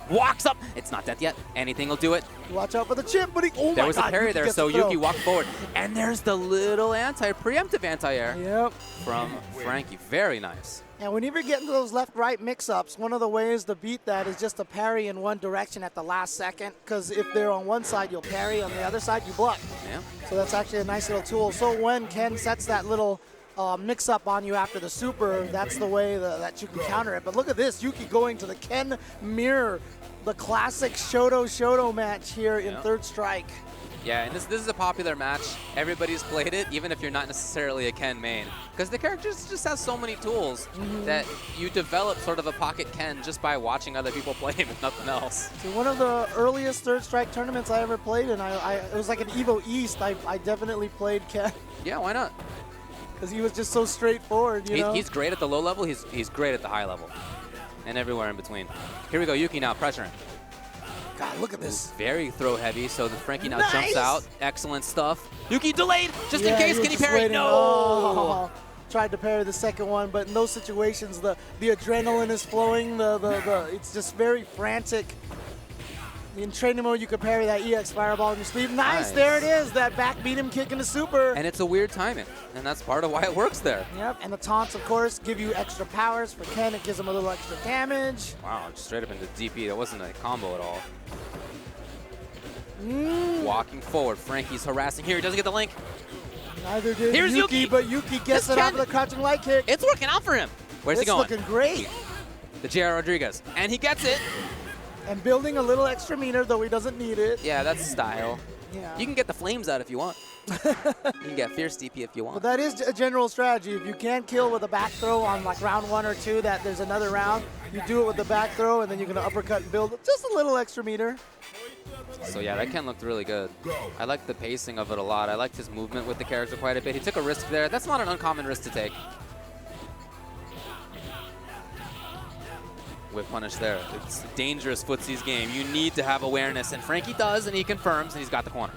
Walks up. It's not death yet. Anything will do it. Watch out for the chip, but there was a parry there, so Yuki walked forward. And there's the little preemptive anti-air from Frankie. Very nice. And whenever you get into those left-right mix-ups, one of the ways to beat that is just to parry in one direction at the last second, because if they're on one side, you'll parry. On the other side, you block. Yeah. So that's actually a nice little tool. So when Ken sets that little mix-up on you after the super, that's the way that you can counter it. But look at this, Yuki going to the Ken mirror, the classic Shoto match here in Third Strike. Yeah, and this is a popular match. Everybody's played it, even if you're not necessarily a Ken main. Because the character just has so many tools that you develop sort of a pocket Ken just by watching other people play him, if nothing else. So one of the earliest Third Strike tournaments I ever played, and it was like an Evo East, I definitely played Ken. Yeah, why not? Because he was just so straightforward, you know? He's great at the low level, he's great at the high level. And everywhere in between. Here we go, Yuki now pressuring. God, look at this. Very throw heavy, so the Frankie now jumps out. Excellent stuff. Yuki delayed, just in case. Can he parry? Waiting. No! Oh, tried to parry the second one, but in those situations, the adrenaline is flowing. It's just very frantic. In training mode, you could parry that EX Fireball in your sleeve. Nice, there it is, that back beat him kick into super. And it's a weird timing, and that's part of why it works there. Yep, and the taunts, of course, give you extra powers. For Ken, it gives him a little extra damage. Wow, just straight up into DP. That wasn't a combo at all. Walking forward, Frankie's harassing here. He doesn't get the link. Neither did Here's Yuki, but Yuki gets it off of the crouching light kick. It's working out for him. Where's he going? It's looking great. The J.R. Rodriguez, and he gets it. And building a little extra meter, though he doesn't need it. Yeah, that's style. Yeah. You can get the flames out if you want. You can get fierce DP if you want. But that is a general strategy. If you can't kill with a back throw on like round 1 or 2, that there's another round, you do it with the back throw, and then you're going to uppercut and build just a little extra meter. So yeah, that Ken looked really good. I like the pacing of it a lot. I liked his movement with the character quite a bit. He took a risk there. That's not an uncommon risk to take. Whip punish there. It's a dangerous footsies game. You need to have awareness, and Frankie does, and he confirms, and he's got the corner.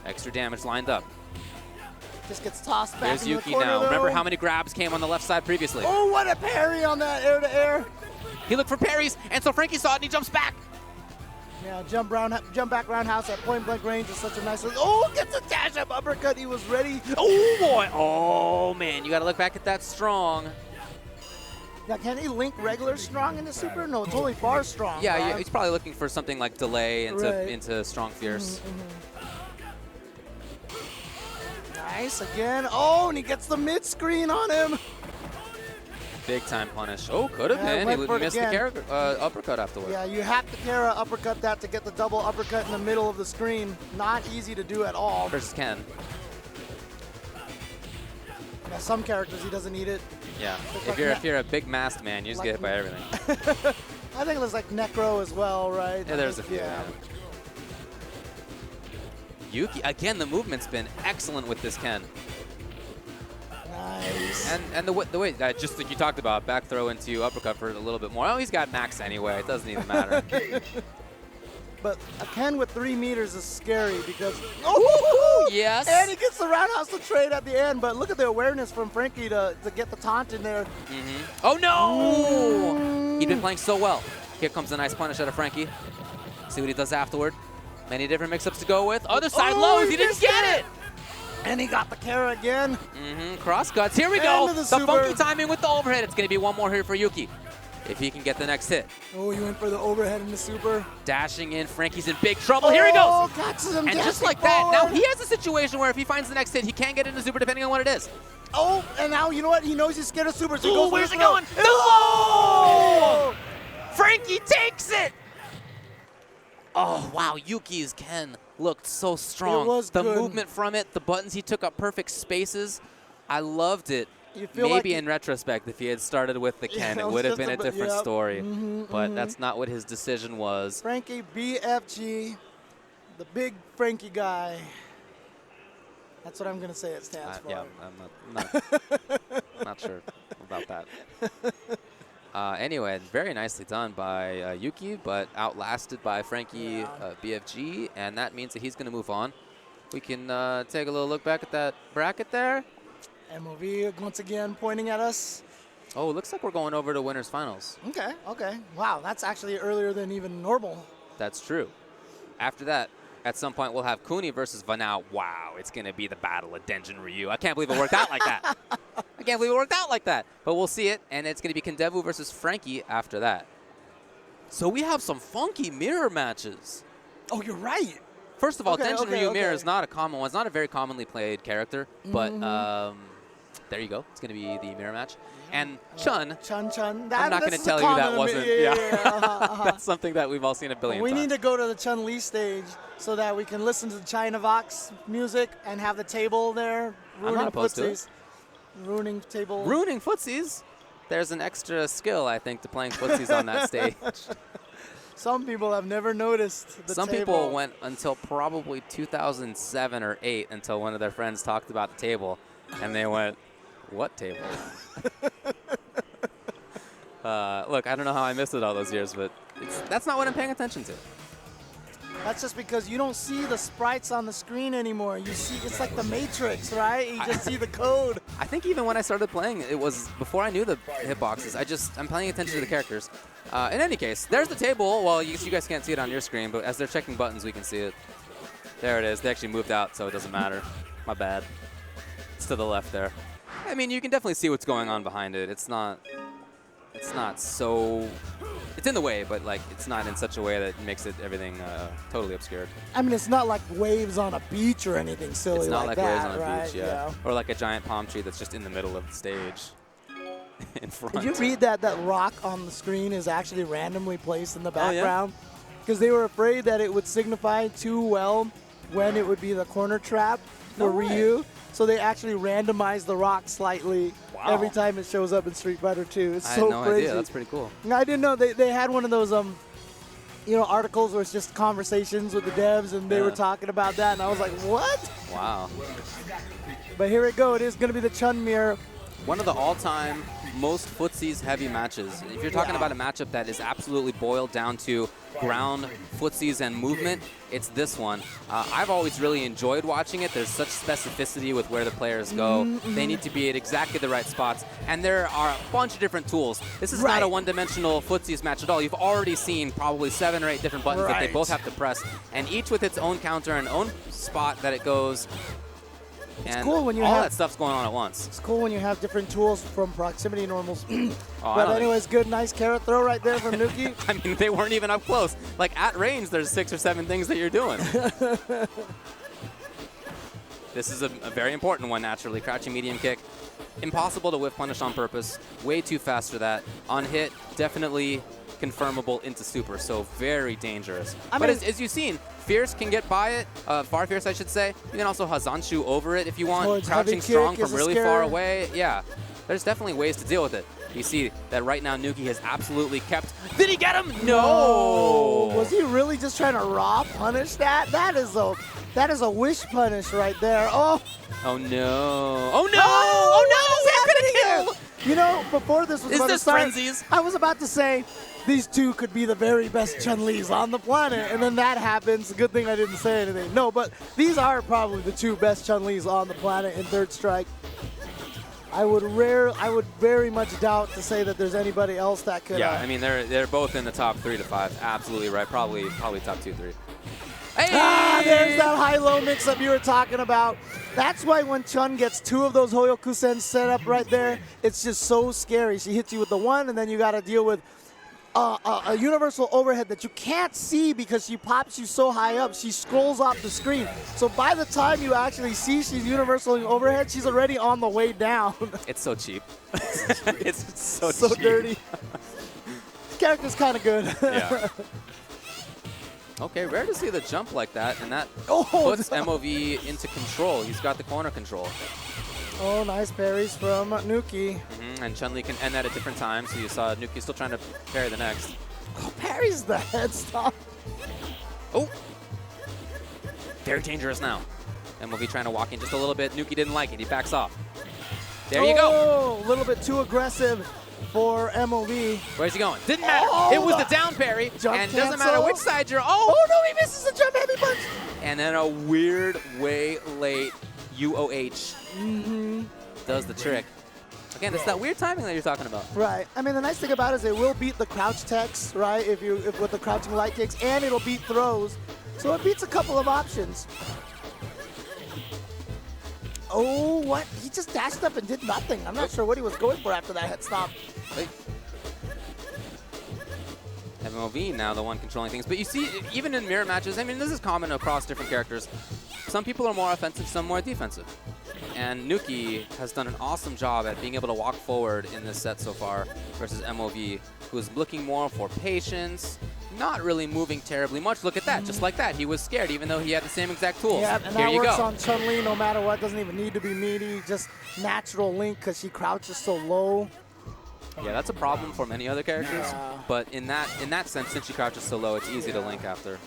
Extra damage lined up. Just gets tossed back There's into Yuki the corner, now. though. Remember how many grabs came on the left side previously? Oh, what a parry on that air-to-air. He looked for parries, and so Frankie saw it, and he jumps back. Yeah, jump back roundhouse at point-blank range is such a nice... Oh, gets a dash-up uppercut. He was ready. Oh, boy. Oh, man. You got to look back at that strong. Now, can he link regular strong into super? No, it's only bar strong. Yeah, right? he's probably looking for something like delay into, Right. into strong fierce. Nice, again. Oh, and he gets the mid-screen on him. Big time punish. Oh, could have Yeah, been. went He for it missed the again. uppercut afterward. Yeah, you have to Kara uppercut that to get the double uppercut in the middle of the screen. Not easy to do at all. Versus Ken. Yeah, some characters he doesn't need it. Yeah. Like If you're a big masked man, you just like get hit by everything. I think it was like Necro as well, right? Yeah, there's a few. Yeah. Yuuki, again, the movement's been excellent with this Ken. Nice. And the way just like you talked about, back throw into uppercut for a little bit more. Oh, he's got max anyway. It doesn't even matter. But a Ken with 3 meters is scary because Yes. and he gets the roundhouse to trade at the end. But look at the awareness from Frankie to get the taunt in there. Oh no! He'd been playing so well. Here comes a nice punish out of Frankie. See what he does afterward. Many different mix-ups to go with. Other side lows. He didn't get it. And he got the Kara again. Cross cuts. Here we go. And The super. funky timing with the overhead. It's going to be one more here for Yuuki. If he can get the next hit. Oh, he went for the overhead in the super. Dashing in. Frankie's in big trouble. Here he goes. Catches him And just dancing like that, now forward. he has a situation where if he finds the next hit, he can get into super depending on what it is. Oh, and now you know what? He knows he's scared of super, so he goes for Where's the it throw. going? The low! Frankie takes it! Oh, wow. Yuki's Ken looked so strong. It was the good. movement from it, the buttons, he took up perfect spaces. I loved it. You feel Maybe like in retrospect, if he had started with the Ken, it it was would have just been a a bit- different yep. story. But that's not what his decision was. Frankie BFG, the big Frankie guy. That's what I'm going to say it stands for. Yeah, I'm not sure about that. Anyway, very nicely done by Yuuki, but outlasted by Frankie BFG, and that means that he's going to move on. We can take a little look back at that bracket there. MOV once again pointing at us. Oh, it looks like we're going over to winners finals. Okay, okay. Wow, that's actually earlier than even normal. That's true. After that, at some point, we'll have Cooney versus Vanao. Wow, it's going to be the battle of Denjin Ryu. I can't believe it worked out like that. I can't believe it worked out like that. But we'll see it, and it's going to be Kindevu versus Frankie after that. So we have some funky mirror matches. Oh, you're right. First of all, Okay, Denjin okay, Ryu mirror okay. is not a common one. It's not a very commonly played character, but there you go. It's going to be the mirror match. And Chun, Chun. I'm not going to tell you that wasn't. That's something that we've all seen a billion We times. need to go to the Chun-Li stage so that we can listen to the China Vox music and have the table there. I'm not opposed to it. Ruining table. Ruining footsies. There's an extra skill, I think, to playing footsies on that stage. Some people have never noticed the Some table. people went until probably 2007 or 8 until one of their friends talked about the table, and they went, "What table?" Look, I don't know how I missed it all those years, but that's not what I'm paying attention to. That's just because you don't see the sprites on the screen anymore. You see, it's like the Matrix, right? You just see the code. I think even when I started playing, it was before I knew the hitboxes. I'm paying attention to the characters. In any case, there's the table. Well, you guys can't see it on your screen, but as they're checking buttons, we can see it. There it is. They actually moved out, so it doesn't matter. My bad. It's to the left there. I mean, you can definitely see what's going on behind it. It's not so. It's in the way, but like it's not in such a way that makes it everything totally obscured. I mean, it's not like waves on a beach or anything silly It's not like waves that, on a right? beach, yeah. Or like a giant palm tree that's just in the middle of the stage in front. Did you read that rock on the screen is actually randomly placed in the Oh, yeah? background? Because they were afraid that it would signify too well when it would be the corner trap for No way. Ryu. So they actually randomized the rock slightly every time it shows up in Street Fighter 2. It's I so had no crazy. idea. That's pretty cool. I didn't know they had one of those articles where it's just conversations with the devs and they were talking about that, and I was like, what? Wow. But here we go. It is going to be the Chun mirror. One of the all-time most footsies heavy matches. If you're talking about a matchup that is absolutely boiled down to ground, footsies, and movement, it's this one. I've always really enjoyed watching it. There's such specificity with where the players go. They need to be at exactly the right spots. And there are a bunch of different tools. This is not a one-dimensional footsies match at all. You've already seen probably 7 or 8 different buttons that they both have to press, and each with its own counter and own spot that it goes. And cool when you all have, that stuff's going on at once. It's cool when you have different tools from proximity normals. Oh, but anyways, good, nice carrot throw right there from Nuki. I mean, they weren't even up close. Like, at range, there's 6 or 7 things that you're doing. This is a very important one, naturally. Crouching medium kick. Impossible to whiff punish on purpose. Way too fast for that. On hit, definitely confirmable into super, so very dangerous. But as you've seen, Fierce can get by it, Far Fierce I should say. You can also Hazanshu over it if you want. Crouching strong from really far away. Yeah, there's definitely ways to deal with it. You see that right now Nuki has absolutely kept. Did he get him? No! Was he really just trying to raw punish that? That is a wish punish right there. Oh! Oh no! Oh no! Oh no! What's happening here? You know, before this was about to start, frenzies? I was about to say these two could be the very best Chun-Lis on the planet, and then that happens. Good thing I didn't say anything. No, but these are probably the 2 best Chun-Lis on the planet in Third Strike. I would very much doubt to say that there's anybody else that could. Yeah, I mean they're both in the top 3 to 5. Absolutely right. Probably top 2, 3. Hey! Ah, there's that high-low mix-up you were talking about. That's why when Chun gets 2 of those Hoyokusen set up right there, it's just so scary. She hits you with the 1, and then you got to deal with a universal overhead that you can't see because she pops you so high up. She scrolls off the screen. So by the time you actually see she's universal overhead, she's already on the way down. It's so cheap. It's so cheap. Dirty. This character's kind of good. Yeah. Okay, rare to see the jump like that, and that puts MOV into control. He's got the corner control. Oh, nice parries from Nuki. And Chun-Li can end that at different times, so you saw Nuki still trying to parry the next. Oh, parries the head stop. Oh! Very dangerous now. MOV trying to walk in just a little bit. Nuki didn't like it. He backs off. There you go. Oh, a little bit too aggressive for MOV. Where's he going? Didn't matter. It was the down parry. And doesn't matter which side you're. Oh, no, he misses the jump heavy punch. And then a weird, way late UOH does the trick. Again, it's that weird timing that you're talking about. Right. I mean, the nice thing about it is it will beat the crouch techs, right, if with the crouching light kicks, and it'll beat throws. So it beats a couple of options. Oh, what? He just dashed up and did nothing. I'm not sure what he was going for after that head stop. Wait. MOV now the one controlling things. But you see, even in mirror matches, I mean, this is common across different characters. Some people are more offensive, some more defensive. And Nuki has done an awesome job at being able to walk forward in this set so far versus MOV, who's looking more for patience, not really moving terribly much. Look at that, just like that. He was scared even though he had the same exact tools. Yeah, and that works on Chun-Li no matter what. Doesn't even need to be meaty, just natural link because she crouches so low. Yeah, that's a problem for many other characters. Yeah. But in that sense, since she crouches so low, it's easy to link after.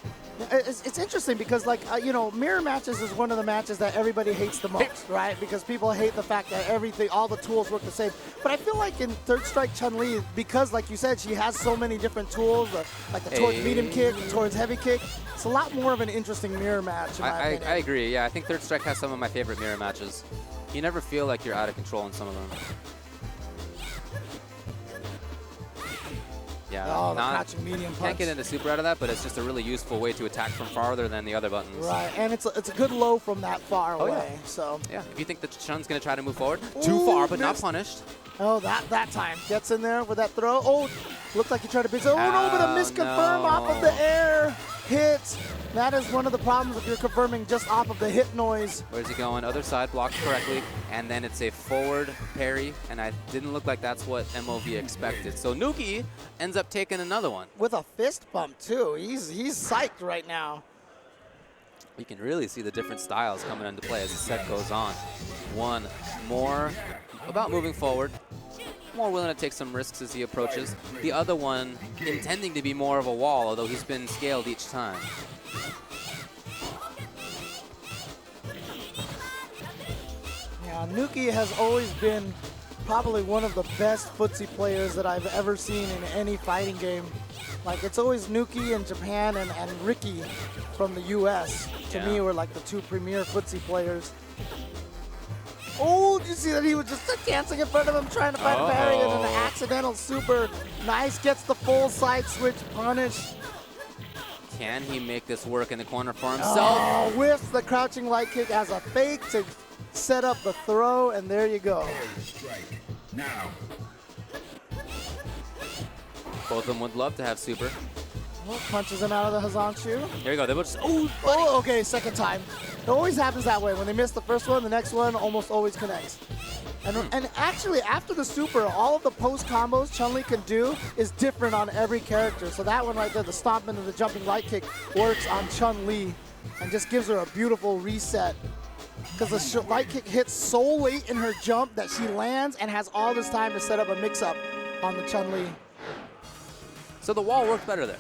It's interesting because, like, you know, mirror matches is one of the matches that everybody hates the most, right? Because people hate the fact that all the tools work the same. But I feel like in Third Strike Chun-Li, because, like you said, she has so many different tools, like the towards medium kick, the towards heavy kick, it's a lot more of an interesting mirror match, in my opinion. I agree, yeah. I think Third Strike has some of my favorite mirror matches. You never feel like you're out of control in some of them. Yeah, the crouching medium punch. Can't get into super out of that, but it's just a really useful way to attack from farther than the other buttons. Right, and it's a good low from that far away. Yeah. So yeah, if you think that Chun's gonna try to move forward, too far but not punished. Oh, that time gets in there with that throw. Oh, looked like he tried to beat. Oh no, but a misconfirm off of the air hit. That is one of the problems if you're confirming just off of the hit noise. Where's he going? Other side blocked correctly, and then it's a forward parry, and I didn't look like that's what MOV expected. So Nuki ends up taking another one. With a fist bump, too. He's psyched right now. You can really see the different styles coming into play as the set goes on. One more about moving forward, more willing to take some risks as he approaches. The other one intending to be more of a wall, although he's been scaled each time. Yeah, Nuki has always been probably one of the best footsie players that I've ever seen in any fighting game. Like, it's always Nuki in Japan and Ricky from the US. To me, were like the 2 premier footsie players. Oh, did you see that he was just dancing in front of him trying to find a parry, and an accidental super. Nice, gets the full side switch punish. Can he make this work in the corner for himself? Oh, whiffs the crouching light kick as a fake to set up the throw, and there you go. Now. Both of them would love to have super. Well, punches him out of the Hazan-Shu. Here we go. They both just, Oh, okay, second time. It always happens that way. When they miss the first one, the next one almost always connects. And actually, after the super, all of the post combos Chun-Li can do is different on every character. So that one right there, the stomping and the jumping light kick, works on Chun-Li and just gives her a beautiful reset. Because the light kick hits so late in her jump that she lands and has all this time to set up a mix-up on the Chun-Li. So the wall worked better there.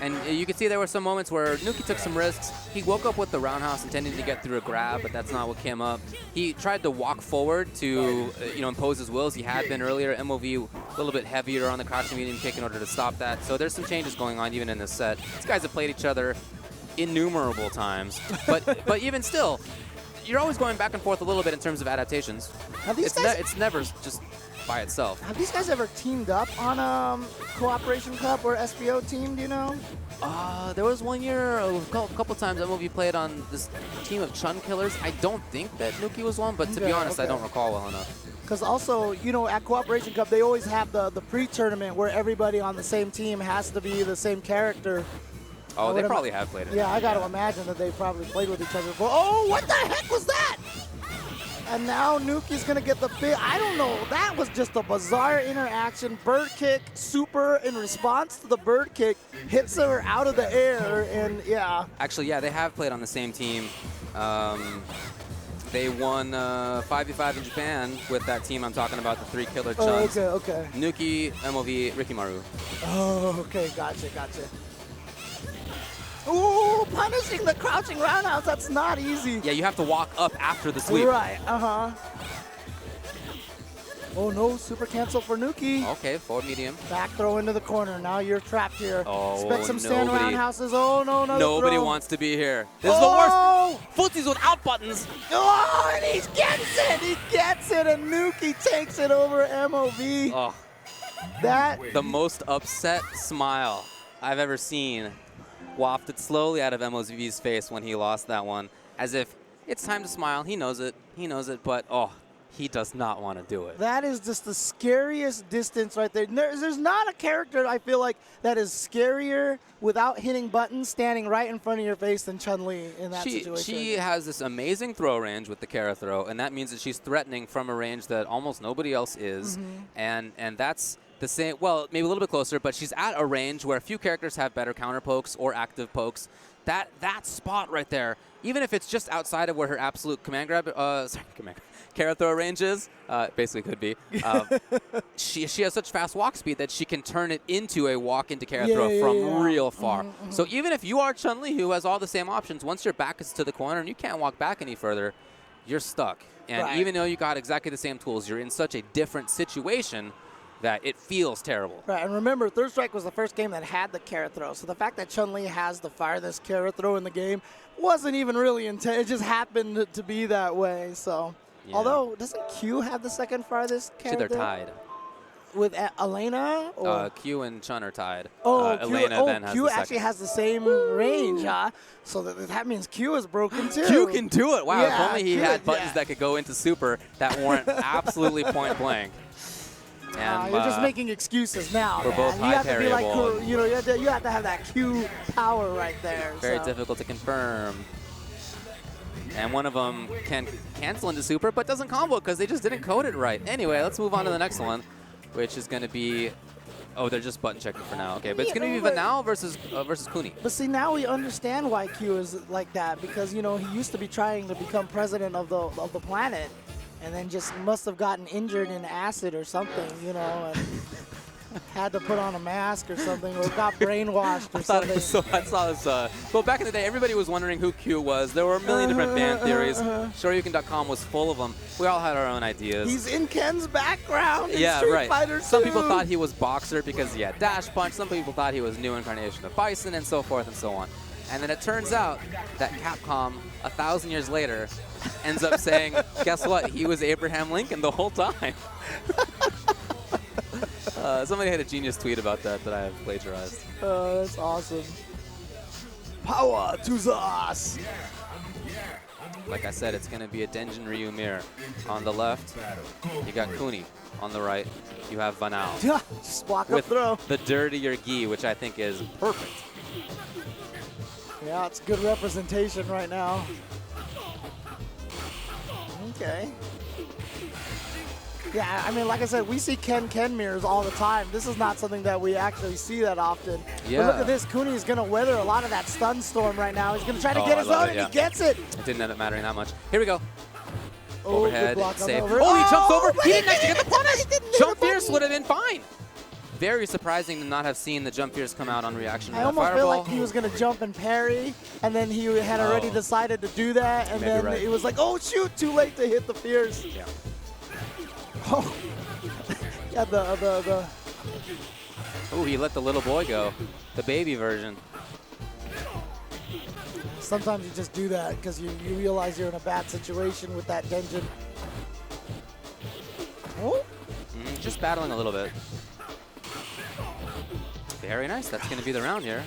And you can see there were some moments where Nuki took some risks. He woke up with the roundhouse intending to get through a grab, but that's not what came up. He tried to walk forward to impose his wills. He had been earlier. MOV a little bit heavier on the crouching medium kick in order to stop that. So there's some changes going on even in this set. These guys have played each other innumerable times. But even still, you're always going back and forth a little bit in terms of adaptations. It's never just by itself. Have these guys ever teamed up on Cooperation Cup or SBO team, do you know? There was one year, a couple times MOV played on this team of Chun Killers. I don't think that Nuki was one, but to be honest, I don't recall well enough. Because also, at Cooperation Cup, they always have the pre-tournament where everybody on the same team has to be the same character. Oh, they probably have played it. Yeah, I got to imagine that they probably played with each other before. Oh, what the heck was that? And now Nuki's going to get the big, I don't know, that was just a bizarre interaction. Bird kick, super in response to the bird kick, hits her out of the air, and yeah. Actually, yeah, they have played on the same team. They won 5v5 in Japan with that team I'm talking about, the 3 killer Chuns. Oh, okay. Nuki, MOV, Rikimaru. Oh, okay, gotcha. Ooh, punishing the crouching roundhouse, that's not easy. Yeah, you have to walk up after the sweep. Right, Oh no, super cancel for Nuki. Okay, forward medium. Back throw into the corner, now you're trapped here. Oh, expect some stand roundhouses. Oh no, nobody throw. wants to be here. This is the worst. Footsies without buttons. Oh, and he gets it, and Nuki takes it over MOV. Oh, the most upset smile I've ever seen wafted slowly out of MOV's face when he lost that one, as if it's time to smile. He knows it, but he does not want to do it. That is just the scariest distance right there. There's not a character, I feel like, that is scarier without hitting buttons standing right in front of your face than Chun-Li in that situation. She has this amazing throw range with the Kara throw, and that means that she's threatening from a range that almost nobody else is, and that's the same, well, maybe a little bit closer, but she's at a range where a few characters have better counter pokes or active pokes. That spot right there, even if it's just outside of where her absolute Kara throw range is, basically could be, she has such fast walk speed that she can turn it into a walk into Kara throw from real far. So even if you are Chun-Li, who has all the same options, once your back is to the corner and you can't walk back any further, you're stuck. And even though you got exactly the same tools, you're in such a different situation that it feels terrible. Right, and remember, Third Strike was the first game that had the Kara throw, so the fact that Chun-Li has the farthest Kara throw in the game wasn't even really intent. It just happened to be that way, so. Yeah. Although, doesn't Q have the second farthest Kara throw? They're tied. With Elena? Or? Q and Chun are tied. Elena then has Q the actually has the same range, huh? So that means Q is broken too. Q can do it. Wow, if only he had buttons that could go into super that weren't absolutely point blank. And, you're just making excuses now, we're both high you have to be like, parryable. you have to have that Q power right there. Very difficult to confirm. And one of them can cancel into super, but doesn't combo because they just didn't code it right. Anyway, let's move on to the next one, which is going to be, they're just button checking for now. Okay, but it's going to be Vanao versus Cooney. But see, now we understand why Q is like that, because he used to be trying to become president of the planet, and then just must have gotten injured in acid or something, and had to put on a mask or something, or got brainwashed or something. I saw this. Well, back in the day, everybody was wondering who Q was. There were a million different fan theories. Shoryuken.com was full of them. We all had our own ideas. He's in Ken's background in Street Fighter 2. Some people thought he was Boxer because he had Dash Punch. Some people thought he was new incarnation of Bison, and so forth and so on. And then it turns out that Capcom, 1,000 years later, ends up saying, guess what? He was Abraham Lincoln the whole time. Somebody had a genius tweet about that I have plagiarized. That's awesome. Power to the ass. Like I said, it's going to be a Denjin Ryu mirror. On the left, you got Cooney. On the right, you have Vanao. Just block up With throw. the dirtier gi, which I think is perfect. Yeah, it's good representation right now. Okay. Yeah, I mean, like I said, we see Ken mirrors all the time. This is not something that we actually see that often. Yeah. But look at this. Cooney is going to weather a lot of that stun storm right now. He's going to try to Oh, get I his love own, it, and he gets it. It didn't end up mattering that much. Here we go. Oh, Overhead, good block on save. the over. Oh, he jumps over. but He didn't actually get the punish. didn't get Jump the Fierce punish. would have been fine. Very surprising to not have seen the Jump Fierce come out on reaction to I that almost feel fireball. like he was going to jump and parry, and then he had already decided to do that, and Maybe then right. it was like, oh, shoot, too late to hit the Fierce. Yeah. Oh. Yeah, the Oh, he let the little boy go. The baby version. Sometimes you just do that because you realize you're in a bad situation with that Denjin. Oh. Just battling a little bit. Very nice. That's going to be the round here.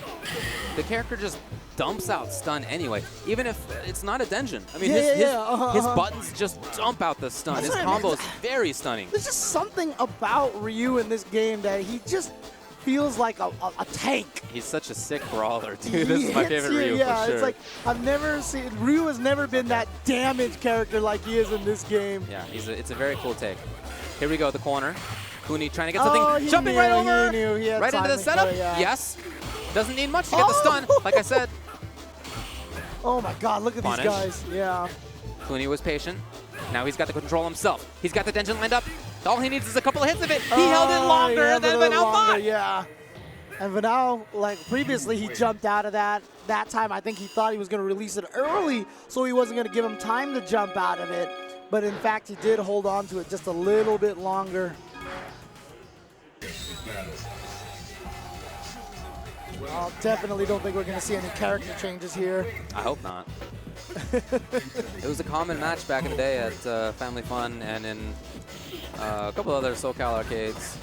The character just dumps out stun anyway, even if it's not a Denjin. I mean, his buttons just dump out the stun. That's His what I mean. combo is very stunning. There's just something about Ryu in this game that he just feels like a tank. He's such a sick brawler, dude. This is my favorite Ryu yeah, for sure. it's like I've never seen Ryu has never been that damage character like he is in this game. Yeah, it's a very cool take. Here we go, the corner. Cooney trying to get Oh, something, he jumping knew, right he over, knew. He had right into the timing setup. for it, yeah. Yes, doesn't need much to get the stun. Like I said, Oh my God, look at Punish. these guys. Yeah. Cooney was patient. Now he's got the control himself. He's got the Denjin lined up. All he needs is a couple of hits of it. He held it longer than Vanao thought. Yeah. And Vanao, like previously, he jumped out of that. That time, I think he thought he was going to release it early, so he wasn't going to give him time to jump out of it. But in fact, he did hold on to it just a little bit longer. I definitely don't think we're going to see any character changes here. I hope not. It was a common match back in the day at Family Fun and in a couple other SoCal arcades.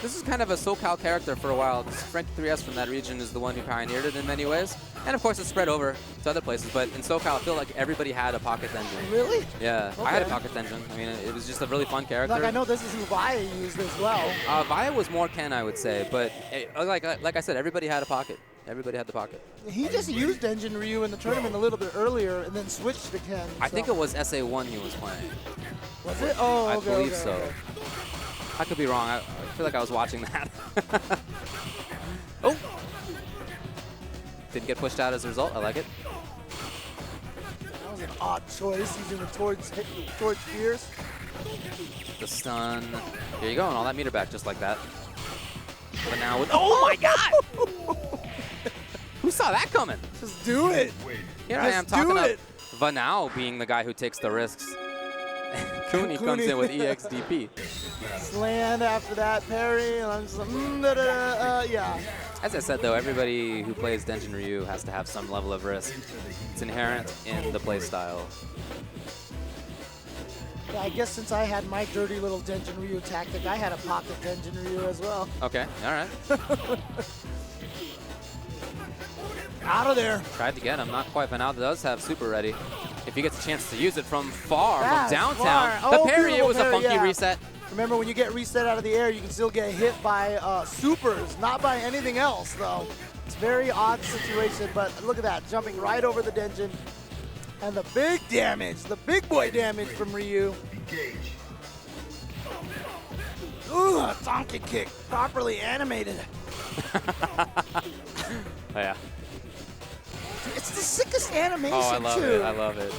This is kind of a SoCal character for a while. Frankie 3S from that region is the one who pioneered it in many ways. And of course, it's spread over to other places. But in SoCal, I feel like everybody had a pocket Denjin. Really? Yeah, I had a Okay. pocket Denjin. I mean, it was just a really fun character. Like, I know this is who Vaya used as well. Vaya was more Ken, I would say. But like I said, everybody had a pocket. Everybody had the pocket. He just used Denjin Ryu in the tournament a little bit earlier and then switched to Ken. I think it was SA1 he was playing. Was it? Oh, I okay, believe okay, so. okay. I could be wrong. I feel like I was watching that. Oh! Didn't get pushed out as a result. I like it. That was an odd choice, using it towards Fierce. The stun. Here you go, and all that meter back just like that. But now with... Oh my god! Who saw that coming? Just do it. Here I am Just talking do about it. Vanao being the guy who takes the risks. Cooney comes in with EXDP. Slant after that, parry, and I'm just like, yeah. As I said, though, everybody who plays Denjin Ryu has to have some level of risk. It's inherent in the playstyle. Yeah, I guess since I had my dirty little Denjin Ryu tactic, I had a pocket Denjin Ryu as well. Okay, all right. Out of there. Tried to get him. Not quite, but now does have super ready. If he gets a chance to use it from far, That's from downtown. far. The Oh, parry, it beautiful was a parry, funky yeah. reset. Remember, when you get reset out of the air, you can still get hit by supers, not by anything else, though. It's a very odd situation, but look at that, jumping right over the Denjin. And the big damage, the big boy damage from Ryu. Engage. Ooh, a donkey kick, properly animated. Oh, yeah. It's the sickest animation, Oh, I love too. it. I love it.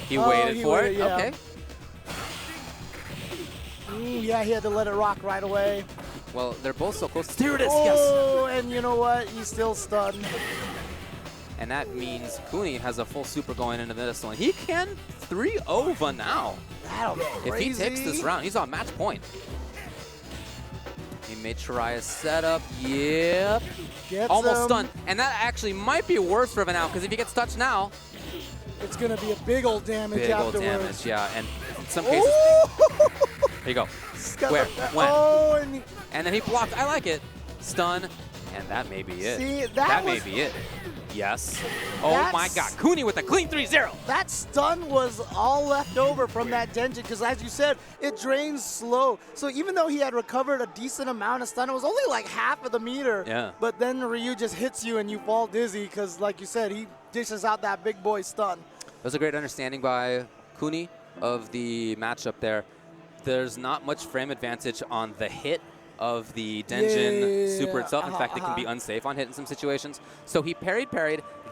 He Oh, waited he for waited, it. yeah. Okay. Yeah, he had to let it rock right away. Well, they're both so close. There it is. Oh, and you know what? He's still stunned. Yes. And that means Cooney has a full super going into this one. He can 3-0 Vanao. That'll be If crazy. he takes this round, he's on match point. He may try a setup. Yep. Gets Almost him. stunned. And that actually might be worse for Vanao, because if he gets touched now, It's going to be a big old damage big old afterwards. damage, yeah. And in some cases, Oh! here you go. He's got Where? the- When? Oh, and And then he blocked. I like it. Stun. And that may be it. See, that may was- be it. Yes. Oh my God. Cooney with a clean 3-0. That stun was all left over from that Denjin because, as you said, it drains slow. So even though he had recovered a decent amount of stun, it was only like half of the meter. Yeah. But then Ryu just hits you and you fall dizzy because, like you said, he dishes out that big boy stun. It was a great understanding by Kuni of the matchup there. There's not much frame advantage on the hit of the Denjin super itself. In fact, it can be unsafe on hit in some situations. So he parried,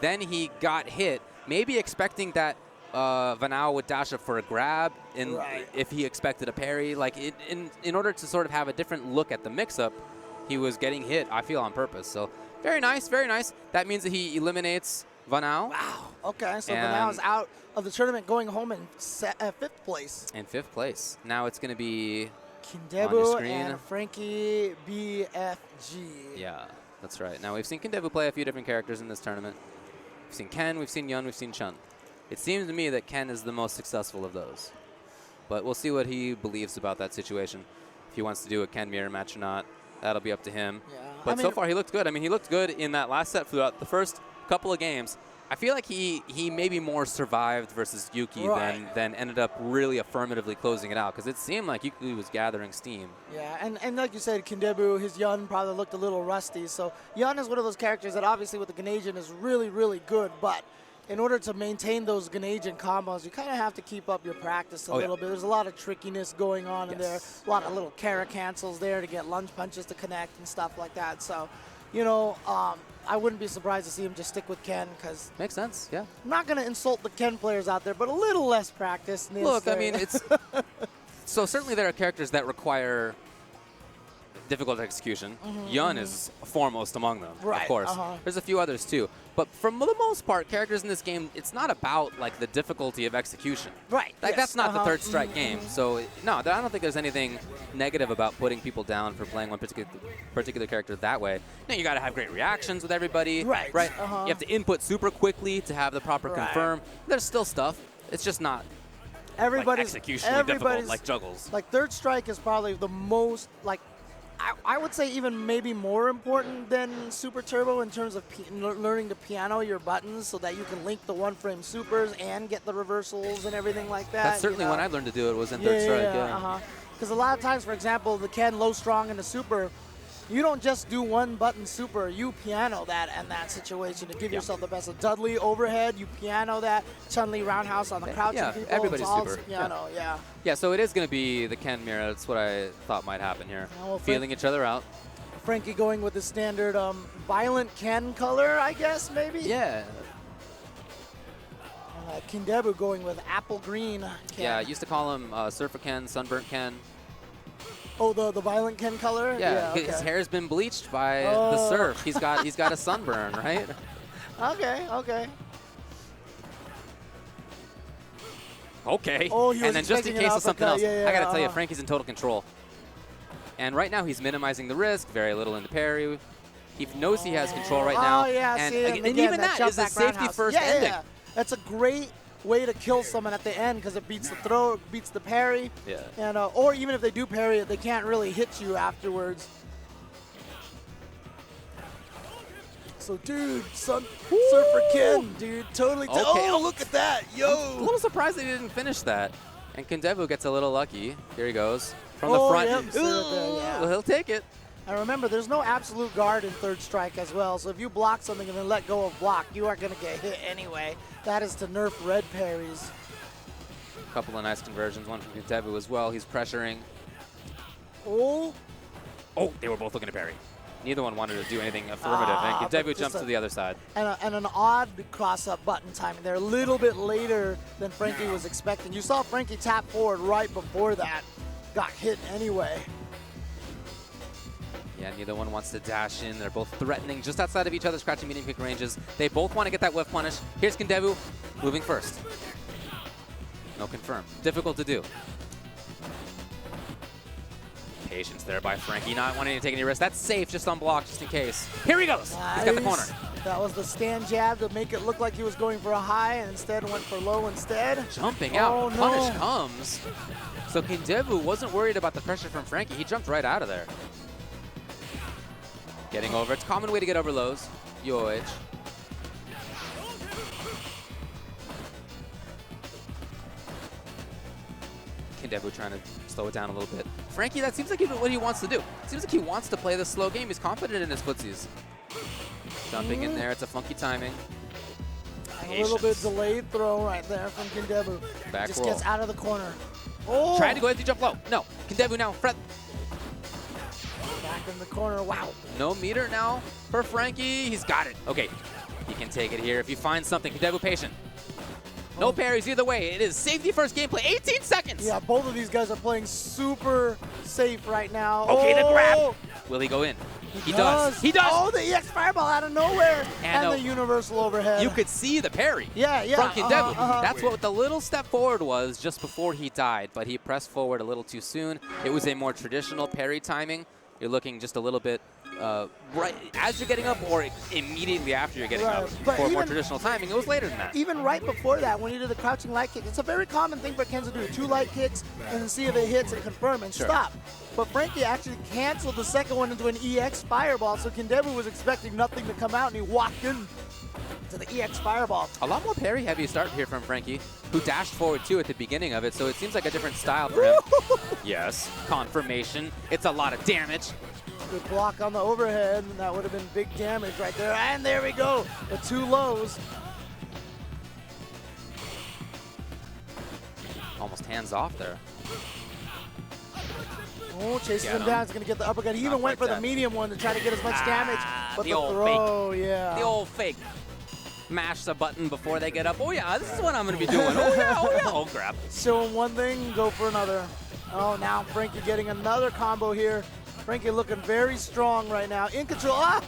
then he got hit, maybe expecting that Vanao would dash up for a grab if he expected a parry. Like in order to sort of have a different look at the mix-up, he was getting hit, I feel, on purpose. So very nice, very nice. That means that he eliminates Vanao. Wow. Okay, so Vanao is out of the tournament, going home in 5th place. In 5th place. Now it's going to be Kindevu and FrankieBFG. Yeah, that's right. Now we've seen Kindevu play a few different characters in this tournament. We've seen Ken, we've seen Yun, we've seen Chun. It seems to me that Ken is the most successful of those. But we'll see what he believes about that situation. If he wants to do a Ken mirror match or not, that'll be up to him. Yeah. But so far he looked good. I mean, he looked good in that last set throughout the first couple of games. I feel like he maybe more survived versus Yuuki than ended up really affirmatively closing it out, because it seemed like Yuuki was gathering steam. Yeah, and like you said, Kindevu, his Yun probably looked a little rusty. So Yun is one of those characters that obviously with the Ganesian is really, really good, but in order to maintain those Ganesian combos, you kind of have to keep up your practice a little bit. There's a lot of trickiness going on in there, a lot of little Kara cancels there to get lunge punches to connect and stuff like that. So, you know, I wouldn't be surprised to see him just stick with Ken, because makes sense. Yeah, I'm not going to insult the Ken players out there, but a little less practice. Look, I mean, it's so certainly there are characters that require difficult execution. Yun is foremost among them, of course. There's a few others too, but for the most part, characters in this game, it's not about like the difficulty of execution. Right. Like that's not the third strike game. So no, I don't think there's anything negative about putting people down for playing one particular character that way. Now you got to have great reactions with everybody. Right. You have to input super quickly to have the proper confirm. There's still stuff. It's just not everybody's executionally difficult like juggles. Like third strike is probably the most like. I would say even maybe more important than Super Turbo in terms of learning to piano your buttons so that you can link the one-frame supers and get the reversals and everything like that. That's certainly when I learned to do it, was in third strike. Because a lot of times, for example, the Ken low strong in the super, you don't just do one button super, you piano that in that situation to give yourself the best. So Dudley overhead, you piano that. Chun-Li roundhouse on the crouching people. Everybody's super. Piano, Yeah, so it is going to be the Ken mirror. That's what I thought might happen here. Well, feeling each other out. Frankie going with the standard violent Ken color, I guess, maybe? Yeah. Kindevu going with apple green Ken. Yeah, I used to call him Surfer Ken, Sunburnt Ken. Oh, the violent Ken color? Yeah, his hair's been bleached by the surf. He's got a sunburn, right? Okay. Okay. Oh, and then just in case of something else, I got to tell you, Frankie's in total control. And right now he's minimizing the risk, very little into parry. He knows he has control right now. Oh, yeah, and, again, even that is a safety first ending. Yeah. That's a great way to kill someone at the end because it beats the throw, it beats the parry. Yeah. And or even if they do parry it, they can't really hit you afterwards. So, dude, Surfer Ken, dude, totally. Oh, look at that, yo! I'm a little surprised they didn't finish that. And Kindevu gets a little lucky. Here he goes from the front. Yep. Well, he'll take it. And remember, there's no absolute guard in third strike as well. So if you block something and then let go of block, you are going to get hit anyway. That is to nerf red parries. A couple of nice conversions, one from Kindevu as well. He's pressuring. Oh, they were both looking to parry. Neither one wanted to do anything affirmative, and Kindevu jumps to the other side. And an odd cross-up button timing there, a little bit later than Frankie was expecting. You saw Frankie tap forward right before that. Got hit anyway. Yeah, neither one wants to dash in. They're both threatening just outside of each other's crouching medium kick ranges. They both want to get that whiff punish. Here's Kindevu moving first. No confirm. Difficult to do. Patience there by Frankie, not wanting to take any risks. That's safe, just on block, just in case. Here he goes. Nice. He's got the corner. That was the stand jab to make it look like he was going for a high and instead went for low instead. Jumping out. Punish comes. So Kindevu wasn't worried about the pressure from Frankie. He jumped right out of there. Getting over. It's a common way to get over lows. Yoich. Kindevu trying to slow it down a little bit. Frankie, that seems like what he wants to do. It seems like he wants to play this slow game. He's confident in his footsies. Jumping in there. It's a funky timing. A little bit delayed throw right there from Kindevu. Back Just roll. gets out of the corner. Oh! Trying to go empty jump low. No. Kindevu now. Back in the corner. Wow. No meter now for Frankie. He's got it. Okay. He can take it here if he finds something. Kindevu patient. No parries either way. It is safety first gameplay. 18 seconds. Yeah, both of these guys are playing super safe right now. Okay, the grab. Will he go in? He does. He does. Oh, the EX Fireball out of nowhere. And the universal overhead. You could see the parry. Yeah. From Kindevu. That's what the little step forward was just before he died, but he pressed forward a little too soon. It was a more traditional parry timing. You're looking just a little bit right as you're getting up or immediately after you're getting up for more traditional timing. It was later than that. Even right before that, when you do the crouching light kick, it's a very common thing for Ken to do. 2 light kicks and then see if it hits and confirm and stop. But Frankie actually canceled the second one into an EX Fireball, so Kindevu was expecting nothing to come out, and he walked in to the EX Fireball. A lot more parry heavy start here from Frankie, who dashed forward too at the beginning of it, so it seems like a different style for him. Yes, confirmation. It's a lot of damage. Good block on the overhead, and that would have been big damage right there. And there we go, the 2 lows. Almost hands off there. Oh, chases him down. He's going to get the uppercut. He even went for the medium one to try to get as much damage. But the throw, The old fake. Mash the button before they get up. Oh, yeah, this is what I'm going to be doing. Oh, yeah, oh, yeah. Oh, crap. Show him one thing, go for another. Oh, now Frankie getting another combo here. Frankie looking very strong right now. In control. Ah!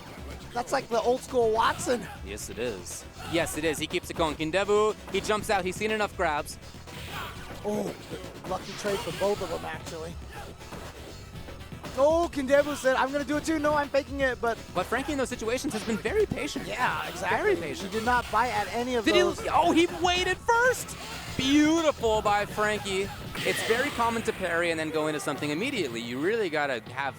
That's like the old school Watson. Yes, it is. Yes, it is. He keeps it going. Kindevu, he jumps out. He's seen enough grabs. Oh, lucky trade for both of them, actually. Oh, Kindevu said, I'm going to do it too. No, I'm faking it, but Frankie in those situations has been very patient. Yeah, exactly. Very patient. He did not bite at any of those. He waited first. Beautiful by Frankie. It's very common to parry and then go into something immediately. You really got to have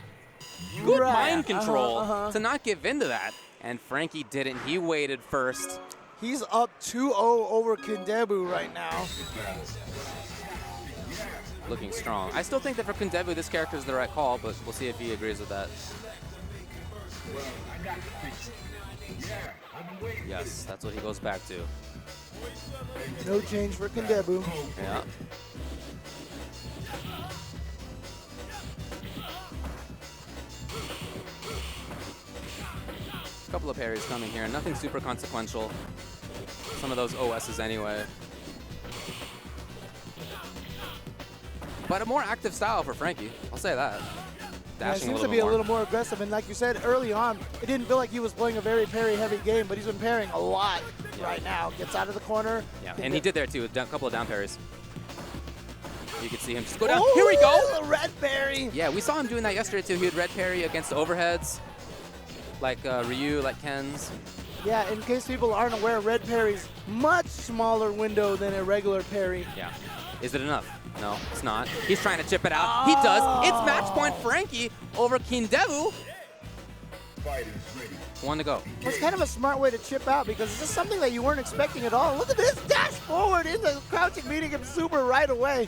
good mind control to not give in to that. And Frankie didn't. He waited first. He's up 2-0 over Kindevu right now. Looking strong. I still think that for Kindevu, this character is the right call, but we'll see if he agrees with that. Yes, that's what he goes back to. No change for Kindevu. Yeah. A couple of parries coming here. Nothing super consequential. Some of those OSs anyway. But a more active style for Frankie. I'll say that. Yeah, it seems to be a little more aggressive, and like you said early on, it didn't feel like he was playing a very parry-heavy game, but he's been parrying a lot right now. Gets out of the corner. Yeah, and he did there too, a couple of down parries. You can see him just go down. Here we go! The red parry! Yeah, we saw him doing that yesterday too. He would red parry against the overheads, like Ryu, like Ken's. Yeah, in case people aren't aware, red parry's much smaller window than a regular parry. Yeah. Is it enough? No, it's not. He's trying to chip it out. He does. It's match point Frankie over Kindevu. 1 to go. It's kind of a smart way to chip out because it's just something that you weren't expecting at all. Look at this dash forward in the crouching, meeting him super right away.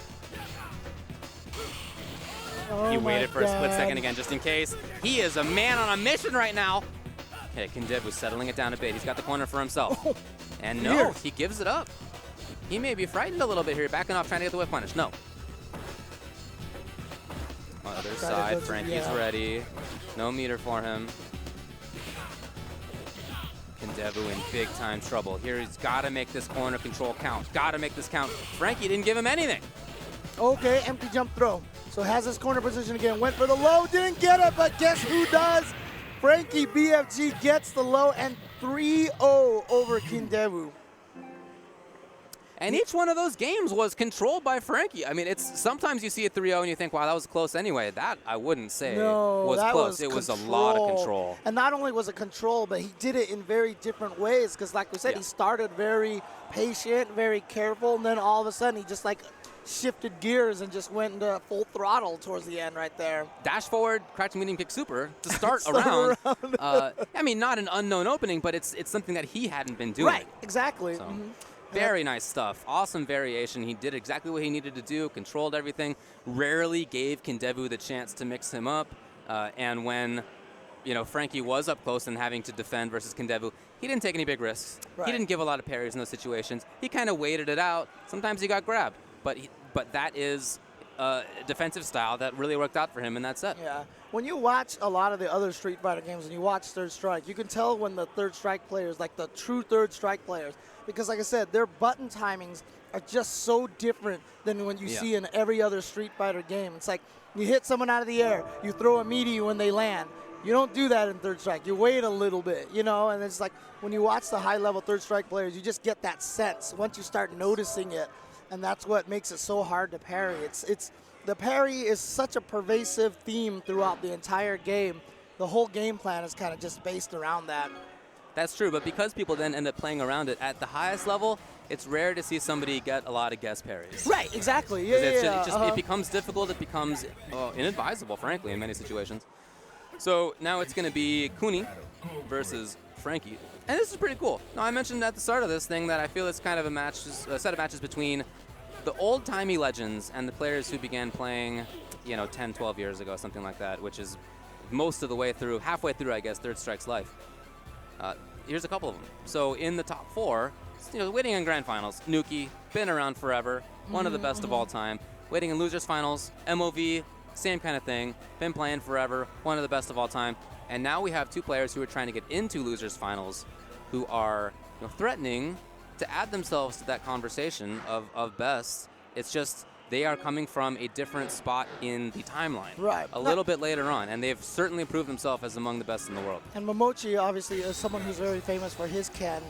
Oh, he waited for a split second again just in case. He is a man on a mission right now. Okay, Kindevu settling it down a bit. He's got the corner for himself. And no, he gives it up. He may be frightened a little bit here, backing off, trying to get the whip punish. No. Other side, Frankie's ready. No meter for him. Kindevu in big time trouble. Here he's got to make this corner control count. Got to make this count. Frankie didn't give him anything. Okay, empty jump throw. So has his corner position again. Went for the low, didn't get it, but guess who does? FrankieBFG gets the low and 3-0 over Kindevu. And each one of those games was controlled by Frankie. I mean, it's sometimes you see a 3-0 and you think, wow, that was close anyway. That I wouldn't say was close. It was a lot of control. And not only was it control, but he did it in very different ways. Because like we said, he started very patient, very careful, and then all of a sudden he just like shifted gears and just went into full throttle towards the end right there. Dash forward, crouching medium kick super to start around. I mean, not an unknown opening, but it's something that he hadn't been doing. Right, exactly. So. Very nice stuff. Awesome variation. He did exactly what he needed to do, controlled everything, rarely gave Kindevu the chance to mix him up. And when Frankie was up close and having to defend versus Kindevu, he didn't take any big risks. Right. He didn't give a lot of parries in those situations. He kind of waited it out. Sometimes he got grabbed. But that is a defensive style that really worked out for him in that set. Yeah. When you watch a lot of the other Street Fighter games and you watch Third Strike, you can tell when the Third Strike players, like the true Third Strike players, because like I said, their button timings are just so different than when you see in every other Street Fighter game. It's like you hit someone out of the air, you throw a meaty when they land. You don't do that in Third Strike. You wait a little bit, and it's like when you watch the high-level Third Strike players, you just get that sense once you start noticing it, and that's what makes it so hard to parry. The parry is such a pervasive theme throughout the entire game. The whole game plan is kind of just based around that. That's true, but because people then end up playing around it at the highest level, it's rare to see somebody get a lot of guess parries. Right, exactly. Yeah, It becomes difficult. It becomes inadvisable, frankly, in many situations. So now it's going to be Cooney versus Frankie. And this is pretty cool. Now, I mentioned at the start of this thing that I feel it's kind of a set of matches between the old-timey legends and the players who began playing, 10, 12 years ago, something like that, which is most of the way through, halfway through, I guess, Third Strike's life. Here's a couple of them. So in the top four, waiting in grand finals, Nuki, been around forever, one of the best of all time. Waiting in losers finals, MOV, same kind of thing, been playing forever, one of the best of all time. And now we have two players who are trying to get into losers finals who are threatening to add themselves to that conversation of best. It's just they are coming from a different spot in the timeline. Right. A little bit later on, and they've certainly proved themselves as among the best in the world. And Momochi, obviously, is someone who's very famous for his Ken.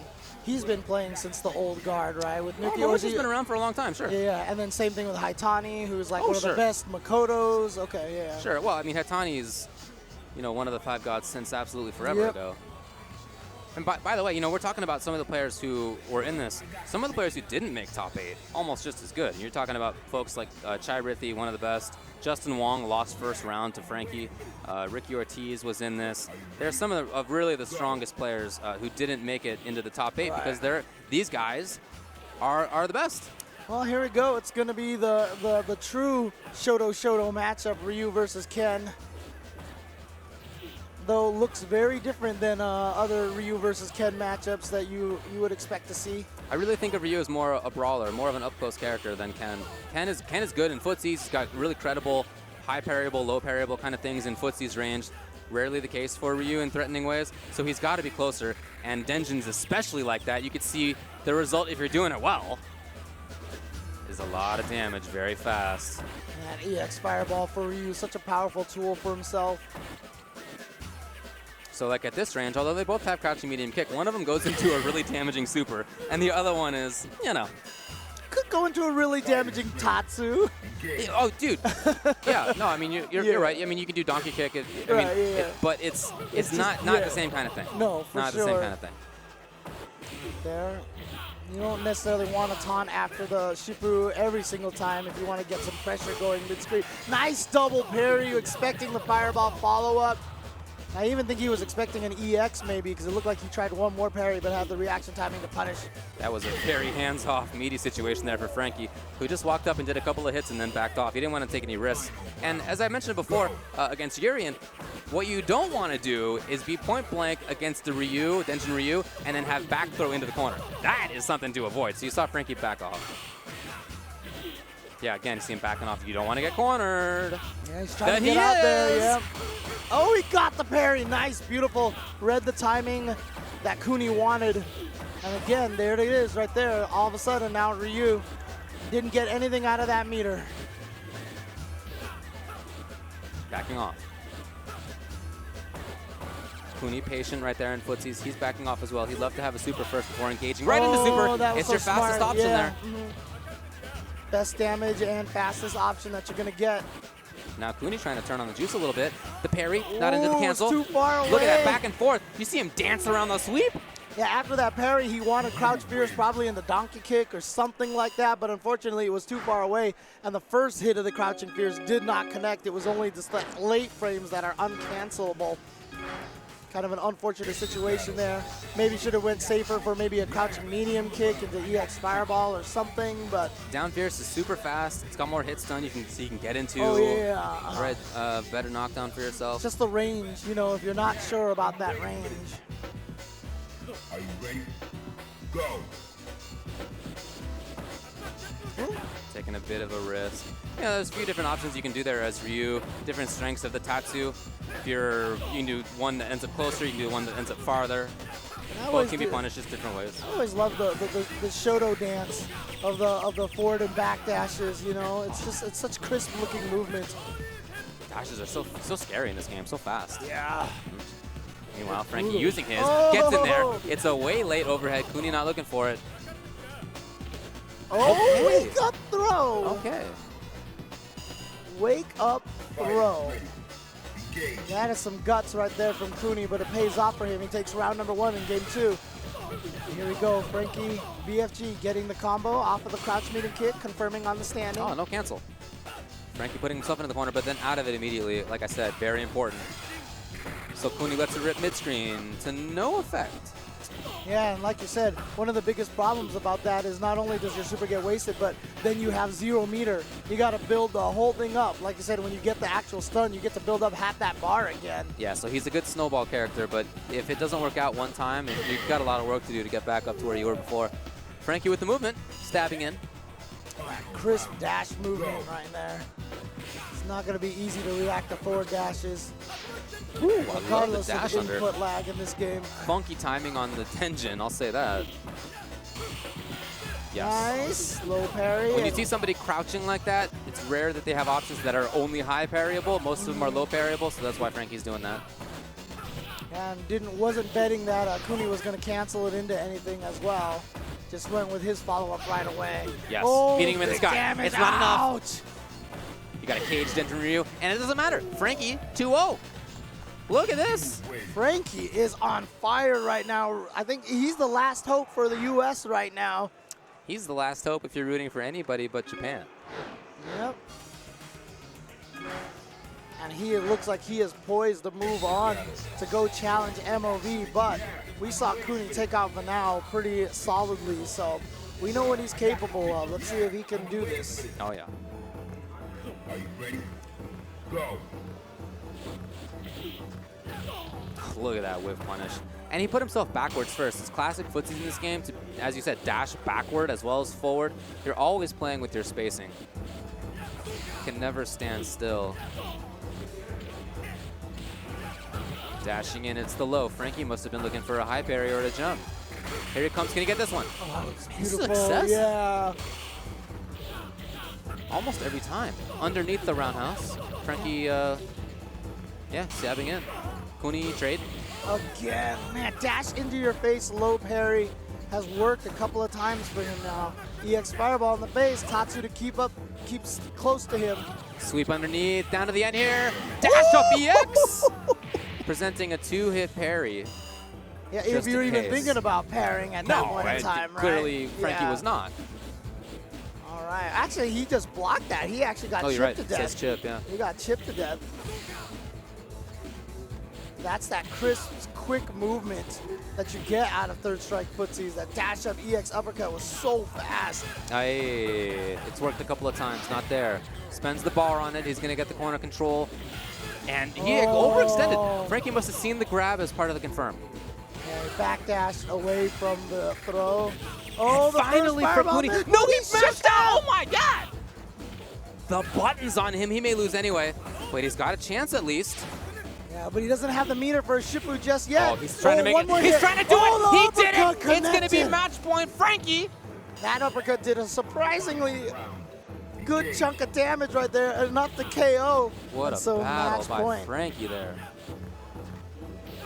He's been playing since the old guard, right? With Nuki, Momochi's been around for a long time, sure. Yeah, and then same thing with Haitani, who's like one of the best Makotos. Okay, yeah. Sure. Well, I mean, Haitani's, one of the five gods since absolutely forever ago. And by the way, we're talking about some of the players who were in this. Some of the players who didn't make top 8, almost just as good. You're talking about folks like Chai Rithi, one of the best. Justin Wong lost first round to Frankie. Ricky Ortiz was in this. There's some of really the strongest players who didn't make it into the top 8 because these guys are the best. Well, here we go. It's going to be the true Shoto matchup, Ryu versus Ken. Though looks very different than other Ryu versus Ken matchups that you would expect to see. I really think of Ryu as more a brawler, more of an up-close character than Ken. Ken is good in footsies. He's got really credible, high parryable, low parryable kind of things in footsies range. Rarely the case for Ryu in threatening ways, so he's got to be closer. And Denjin's especially like that. You could see the result if you're doing it well is a lot of damage very fast. And that EX Fireball for Ryu, such a powerful tool for himself. So like at this range, although they both have crouching medium kick, one of them goes into a really damaging super, and the other one is, could go into a really damaging Tatsu. Oh, dude. Yeah, no, I mean, you're right. I mean, you can do donkey kick. But it's not the same kind of thing. No, for not sure. the same kind of thing. There. You don't necessarily want to taunt after the Shifu every single time if you want to get some pressure going mid-screen. Nice double parry, expecting the fireball follow-up. I even think he was expecting an EX maybe because it looked like he tried one more parry but had the reaction timing to punish. That was a very hands-off, meaty situation there for Frankie, who just walked up and did a couple of hits and then backed off. He didn't want to take any risks. And as I mentioned before, against Urien, what you don't want to do is be point-blank against the Ryu, Denjin Ryu, and then have back throw into the corner. That is something to avoid. So you saw Frankie back off. Yeah, again, you see him backing off. You don't want to get cornered. Yeah, he's trying to get out there. Yeah. Oh, he got the parry. Nice, beautiful. Read the timing that Cooney wanted. And again, there it is right there. All of a sudden, now Ryu didn't get anything out of that meter. Backing off. Cooney patient right there in footsies. He's backing off as well. He'd love to have a super first before engaging. Right into super. That was it's so your fastest smart. option there. Best damage and fastest option that you're going to get. Now Cooney trying to turn on the juice a little bit. The parry, not into the cancel. Too far away. Look at that back and forth. You see him dance around the sweep? Yeah, after that parry, he wanted crouch fierce probably in the donkey kick or something like that, but unfortunately it was too far away, and the first hit of the crouching fierce did not connect. It was only just like late frames that are uncancelable. Kind of an unfortunate situation there. Maybe should have went safer for maybe a crouching medium kick into EX Fireball or something, but... Down Fierce is super fast. It's got more hit stun you can get into. Oh, yeah. Right, better knockdown for yourself. Just the range, you know, if you're not sure about that range. Are you ready? Go. Taking a bit of a risk. Yeah, there's a few different options you can do there as Ryu. Different strengths of the Tatsu. If you can do one that ends up closer, you can do one that ends up farther. Both can be punished just different ways. I always love the Shoto dance of the forward and back dashes. You know, it's such crisp looking movement. Dashes are so scary in this game, so fast. Yeah. Meanwhile, Frankie Ooh. using his, gets in there. It's a way late overhead. Cooney not looking for it. Oh, Okay. wake up throw. Okay. Wake up throw. Engage. That is some guts right there from Cooney, but it pays off for him. He takes round number 1 in game 2. Here we go, Frankie BFG getting the combo off of the crouch medium kick, confirming on the standing. Oh, no cancel. Frankie putting himself into the corner, but then out of it immediately. Like I said, very important. So Cooney lets it rip mid-screen to no effect. Yeah, and like you said, one of the biggest problems about that is not only does your super get wasted, but then you have 0 meter. You got to build the whole thing up. Like you said, when you get the actual stun, you get to build up half that bar again. Yeah, so he's a good snowball character, but if it doesn't work out one time, you've got a lot of work to do to get back up to where you were before. Frankie with the movement, stabbing in. Crisp dash movement right there. It's not going to be easy to react to forward dashes. Ooh, I love the Regardless dash of under. input lag in this game. Funky timing on the Tenjin, I'll say that. Yes. Nice, low parry. When you see somebody crouching like that, it's rare that they have options that are only high parryable. Most of them are low parryable, so that's why Frankie's doing that. And wasn't betting that Kuni was going to cancel it into anything as well. Just went with his follow-up right away. Yes, Oh, beating him in the big sky. damage. It's not enough. Ouch. You got a caged into Ryu, and it doesn't matter. Frankie, 2-0. Look at this. Frankie is on fire right now. I think he's the last hope for the U.S. right now. He's the last hope if you're rooting for anybody but Japan. Yep. And he looks like he is poised to move on to go challenge MOV, but we saw Cooney take out Vanao pretty solidly, so we know what he's capable of. Let's see if he can do this. Oh, yeah. Are you ready? Go. Look at that whiff punish. And he put himself backwards first. It's classic footsies in this game to, as you said, dash backward as well as forward. You're always playing with your spacing. You can never stand still. Dashing in, it's the low. Frankie must have been looking for a high parry or a jump. Here he comes. Can he get this one? Oh, it's beautiful. Success. Yeah. Almost every time. Underneath the roundhouse. Frankie, yeah, stabbing in. Cooney trade. Again, man, dash into your face, low parry has worked a couple of times for him now. EX Fireball in the base, Tatsu to keeps close to him. Sweep underneath, down to the end here. Dash up EX! Presenting a 2-hit parry. Yeah, Just if you're in even case. thinking about parrying at that point in time, right? Clearly Frankie Yeah. was not. All right, actually he just blocked that. He actually got Oh, chipped you're right. to It death. says chip, yeah. He got chipped to death. That's that crisp, quick movement that you get out of third strike footsies. That dash up EX uppercut was so fast. It's worked a couple of times, not there. Spends the bar on it, he's gonna get the corner control. And he overextended. Frankie must have seen the grab as part of the confirm. Yeah, backdash away from the throw. Oh, the Finally first for fireball. Cooney. No, he mashed out! Oh my god! The buttons on him, he may lose anyway. But he's got a chance at least. Yeah, but he doesn't have the meter for a Shifu just yet. Oh, he's trying to make one it. more He's hit. trying to do Oh, it! the He did it! uppercut It's gonna be connected. match point, Frankie! That uppercut did a surprisingly good chunk of damage right there, enough to KO. What a so battle match by point. Frankie there.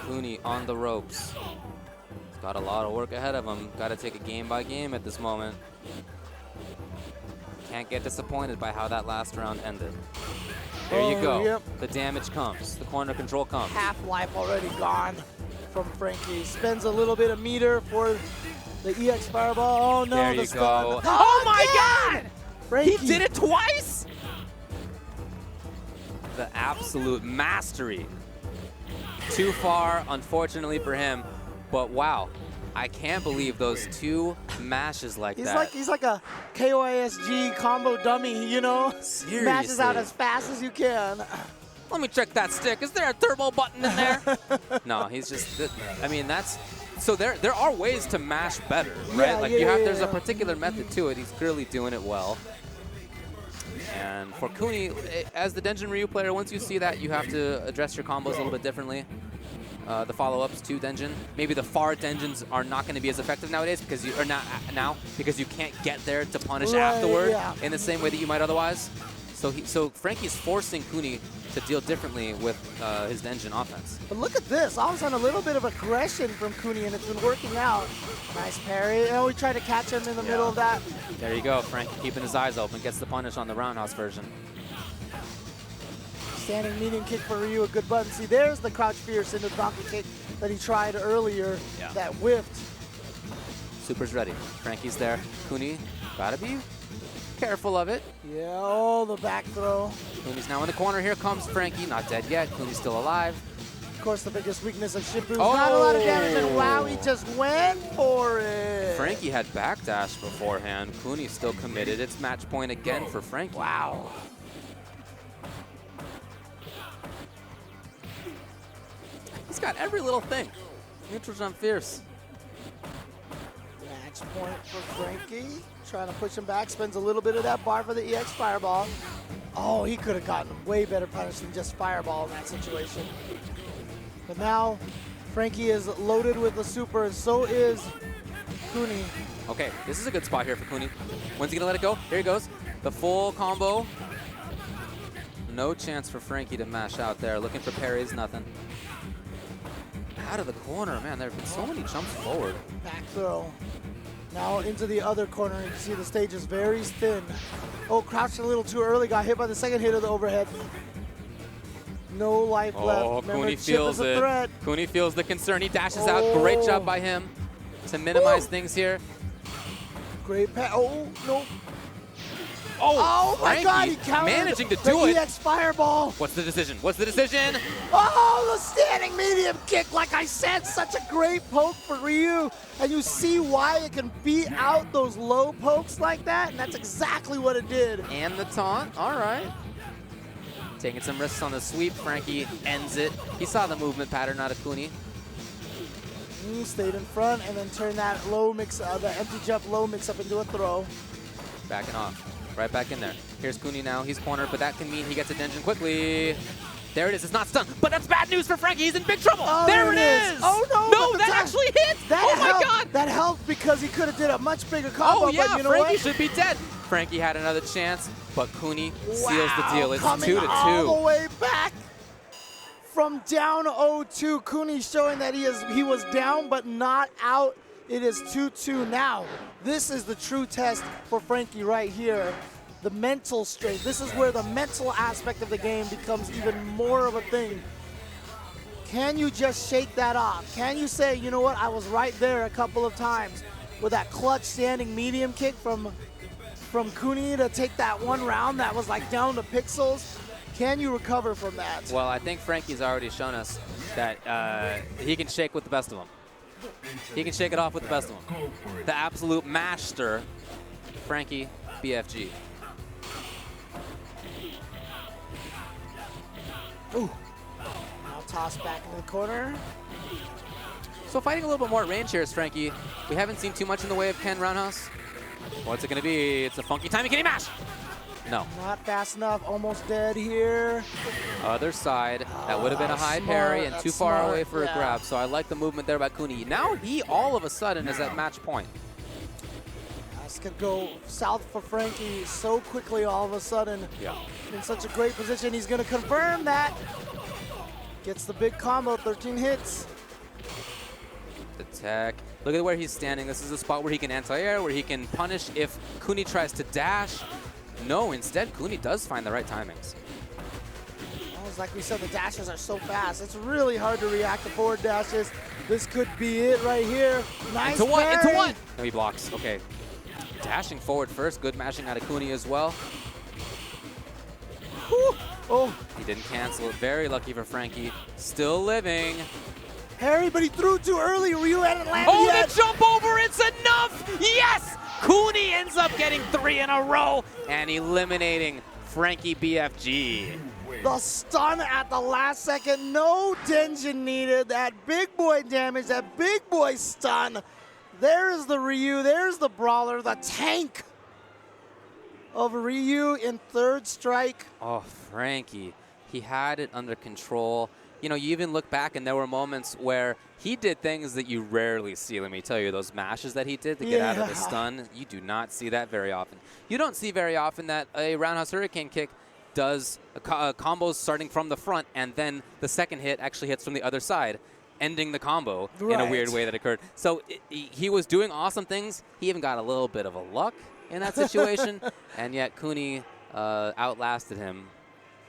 Cooney on the ropes. He's got a lot of work ahead of him. Got to take it game by game at this moment. Can't get disappointed by how that last round ended. There you go. Yep. The damage comes. The corner control comes. Half-life already gone from Frankie. Spends a little bit of meter for the EX Fireball. Oh no, There the you stun. go. Oh my god! Frankie. He did it twice! The absolute mastery too far, unfortunately for him. But wow, I can't believe those two mashes like that. He's like a KOISG combo dummy, you know? Seriously. Mashes out as fast as you can. Let me check that stick. Is there a turbo button in there? No, he's just, I mean, that's, so there are ways to mash better, right? Yeah, like there's a particular method to it. He's clearly doing it well. And for Cooney, as the Denjin Ryu player, once you see that, you have to address your combos a little bit differently. The follow-ups to Denjin. Maybe the far Denjins are not going to be as effective nowadays because you are not now because you can't get there to punish afterward in the same way that you might otherwise. So Frankie's forcing Cooney to deal differently with his Denjin offense. But look at this. All of a sudden, a little bit of aggression from Cooney, and it's been working out. Nice parry. Oh, we tried to catch him in the middle of that. There you go. Frankie keeping his eyes open. Gets the punish on the roundhouse version. Standing medium kick for Ryu, a good button. See, there's the crouch fierce into the donkey kick that he tried earlier that whiffed. Super's ready. Frankie's there. Cooney, gotta be careful of it. Yeah, oh, the back throw. Cooney's now in the corner. Here comes Frankie. Not dead yet. Cooney's still alive. Of course, the biggest weakness of Shibu's not a lot of damage, and wow, he just went for it. Frankie had backdash beforehand. Cooney still committed. It's match point again for Frankie. Wow. He's got every little thing. Neutral jump fierce. Match point for Frankie. Trying to push him back. Spends a little bit of that bar for the EX Fireball. Oh, he could have gotten way better punish than just Fireball in that situation. But now, Frankie is loaded with the super, and so is Cooney. Okay, this is a good spot here for Cooney. When's he gonna let it go? Here he goes. The full combo. No chance for Frankie to mash out there. Looking for parries, nothing. Out of the corner, man, there have been so many jumps forward. Back throw. Now into the other corner. You can see the stage is very thin. Oh, crouched a little too early. Got hit by the second hit of the overhead. No life left. Oh, Remember, Cooney chip feels is a it. threat. Cooney feels the concern. He dashes out. Great job by him to minimize things here. Great pass. Oh, no. Oh, my God, he countered managing to the do it. EX Fireball. What's the decision? What's the decision? Oh, the standing medium kick. Like I said, such a great poke for Ryu. And you see why it can beat out those low pokes like that. And that's exactly what it did. And the taunt. All right. Taking some risks on the sweep. Frankie ends it. He saw the movement pattern out of Cooney. Stayed in front and then turned that low mix, the empty jump low mix up into a throw. Backing off. Right back in there. Here's Cooney now. He's cornered, but that can mean he gets a Denjin quickly. There it is. It's not stunned, but that's bad news for Frankie. He's in big trouble. Oh, there it is. Oh, no. No, that actually hit. Oh, my God. That helped because he could have did a much bigger combo. Oh, yeah. But you know Frankie what? should be dead. Frankie had another chance, but Cooney seals the deal. It's coming 2-2. all the way back from down 0-2. Cooney showing that he was down but not out. It is 2-2 now. This is the true test for Frankie right here. The mental strength. This is where the mental aspect of the game becomes even more of a thing. Can you just shake that off? Can you say, you know what, I was right there a couple of times with that clutch standing medium kick from Cooney to take that one round that was like down to pixels? Can you recover from that? Well, I think Frankie's already shown us that he can shake with the best of them. He can shake it off with the best of them. The absolute master, FrankieBFG. Ooh. Now toss back into the corner. So fighting a little bit more at range here is Frankie. We haven't seen too much in the way of Ken Roundhouse. What's it going to be? It's a funky timing. Can he mash? No. Not fast enough. Almost dead here. Other side. That would have been a high parry and too far away for a grab. So I like the movement there by Cooney. Now he all of a sudden is at match point. This could go south for Frankie so quickly all of a sudden. Yeah. In such a great position. He's going to confirm that. Gets the big combo, 13 hits. The tech. Look at where he's standing. This is a spot where he can anti-air, where he can punish if Cooney tries to dash. No, instead, Cooney does find the right timings. Well, it's like we said, the dashes are so fast. It's really hard to react to forward dashes. This could be it right here. Nice Into what? parry. Into what? No, he blocks. Okay. Dashing forward first. Good mashing out of Cooney as well. Whew. Oh. He didn't cancel it. Very lucky for Frankie. Still living. Harry, but he threw too early. Ryu hadn't landed Oh, yet. the jump over, it's enough! Yes! Cooney ends up getting 3 in a row and eliminating FrankieBFG. The stun at the last second. No tension needed. That big boy damage, that big boy stun. There is the Ryu. There's the brawler, the tank of Ryu in third strike. Oh, Frankie. He had it under control. You know, you even look back and there were moments where he did things that you rarely see. Let me tell you, those mashes that he did to get out of the stun, you do not see that very often. You don't see very often that a roundhouse hurricane kick does combos starting from the front and then the second hit actually hits from the other side, ending the combo in a weird way that occurred. So he was doing awesome things. He even got a little bit of a luck in that situation, and yet Cooney outlasted him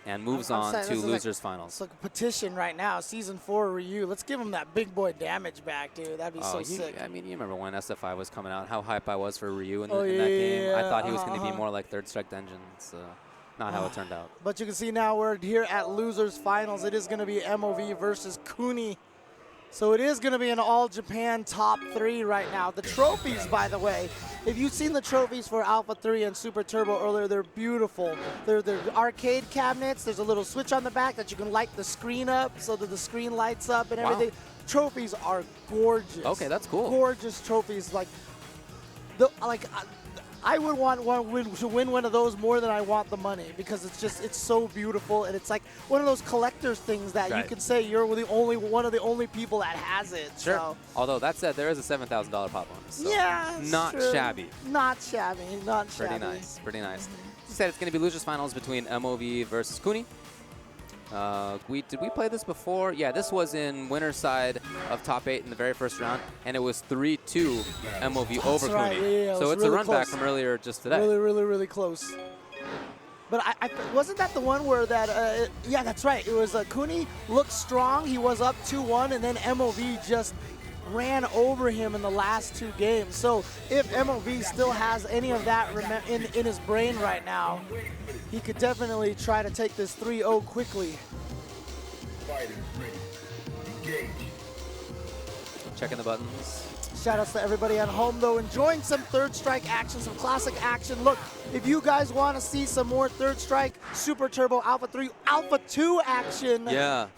and moves on to losers finals. It's like a petition right now. Season 4 Ryu. Let's give him that big boy damage back, dude. That'd be so sick. I mean, you remember when SFIII was coming out, how hype I was for Ryu in that game. I thought he was going to be more like third strike Dungeon. So not how it turned out. But you can see now we're here at losers finals. It is going to be MOV versus Cooney. So it is going to be an all-Japan top 3 right now. The trophies, by the way, if you've seen the trophies for Alpha 3 and Super Turbo earlier, they're beautiful. They're arcade cabinets. There's a little switch on the back that you can light the screen up so that the screen lights up and everything. Trophies are gorgeous. Okay, that's cool. Gorgeous trophies. I would want to win one of those more than I want the money because it's so beautiful, and it's like one of those collector's things that you can say you're one of the only people that has it. Sure. So. Although that said, there is a $7,000 pop bonus. So yeah, not shabby. Not shabby. Not shabby. Pretty nice. Pretty nice. You said it's going to be losers finals between MOV versus Cooney. Did we play this before? Yeah, this was in winner's side of top 8 in the very first round, and it was 3-2 MOV over Cooney. Yeah, so it's really a run close. back from earlier just today. Really, really, really close. But I wasn't that the one where that, yeah, that's right. It was Cooney looked strong. He was up 2-1, and then MOV just ran over him in the last 2 games. So if MOV still has any of that in his brain right now, he could definitely try to take this 3-0 quickly. Fighting ready. Engage. Checking the buttons. Shoutouts to everybody at home, though, enjoying some third strike action, some classic action. Look, if you guys want to see some more third strike, Super Turbo, Alpha 3, Alpha 2 action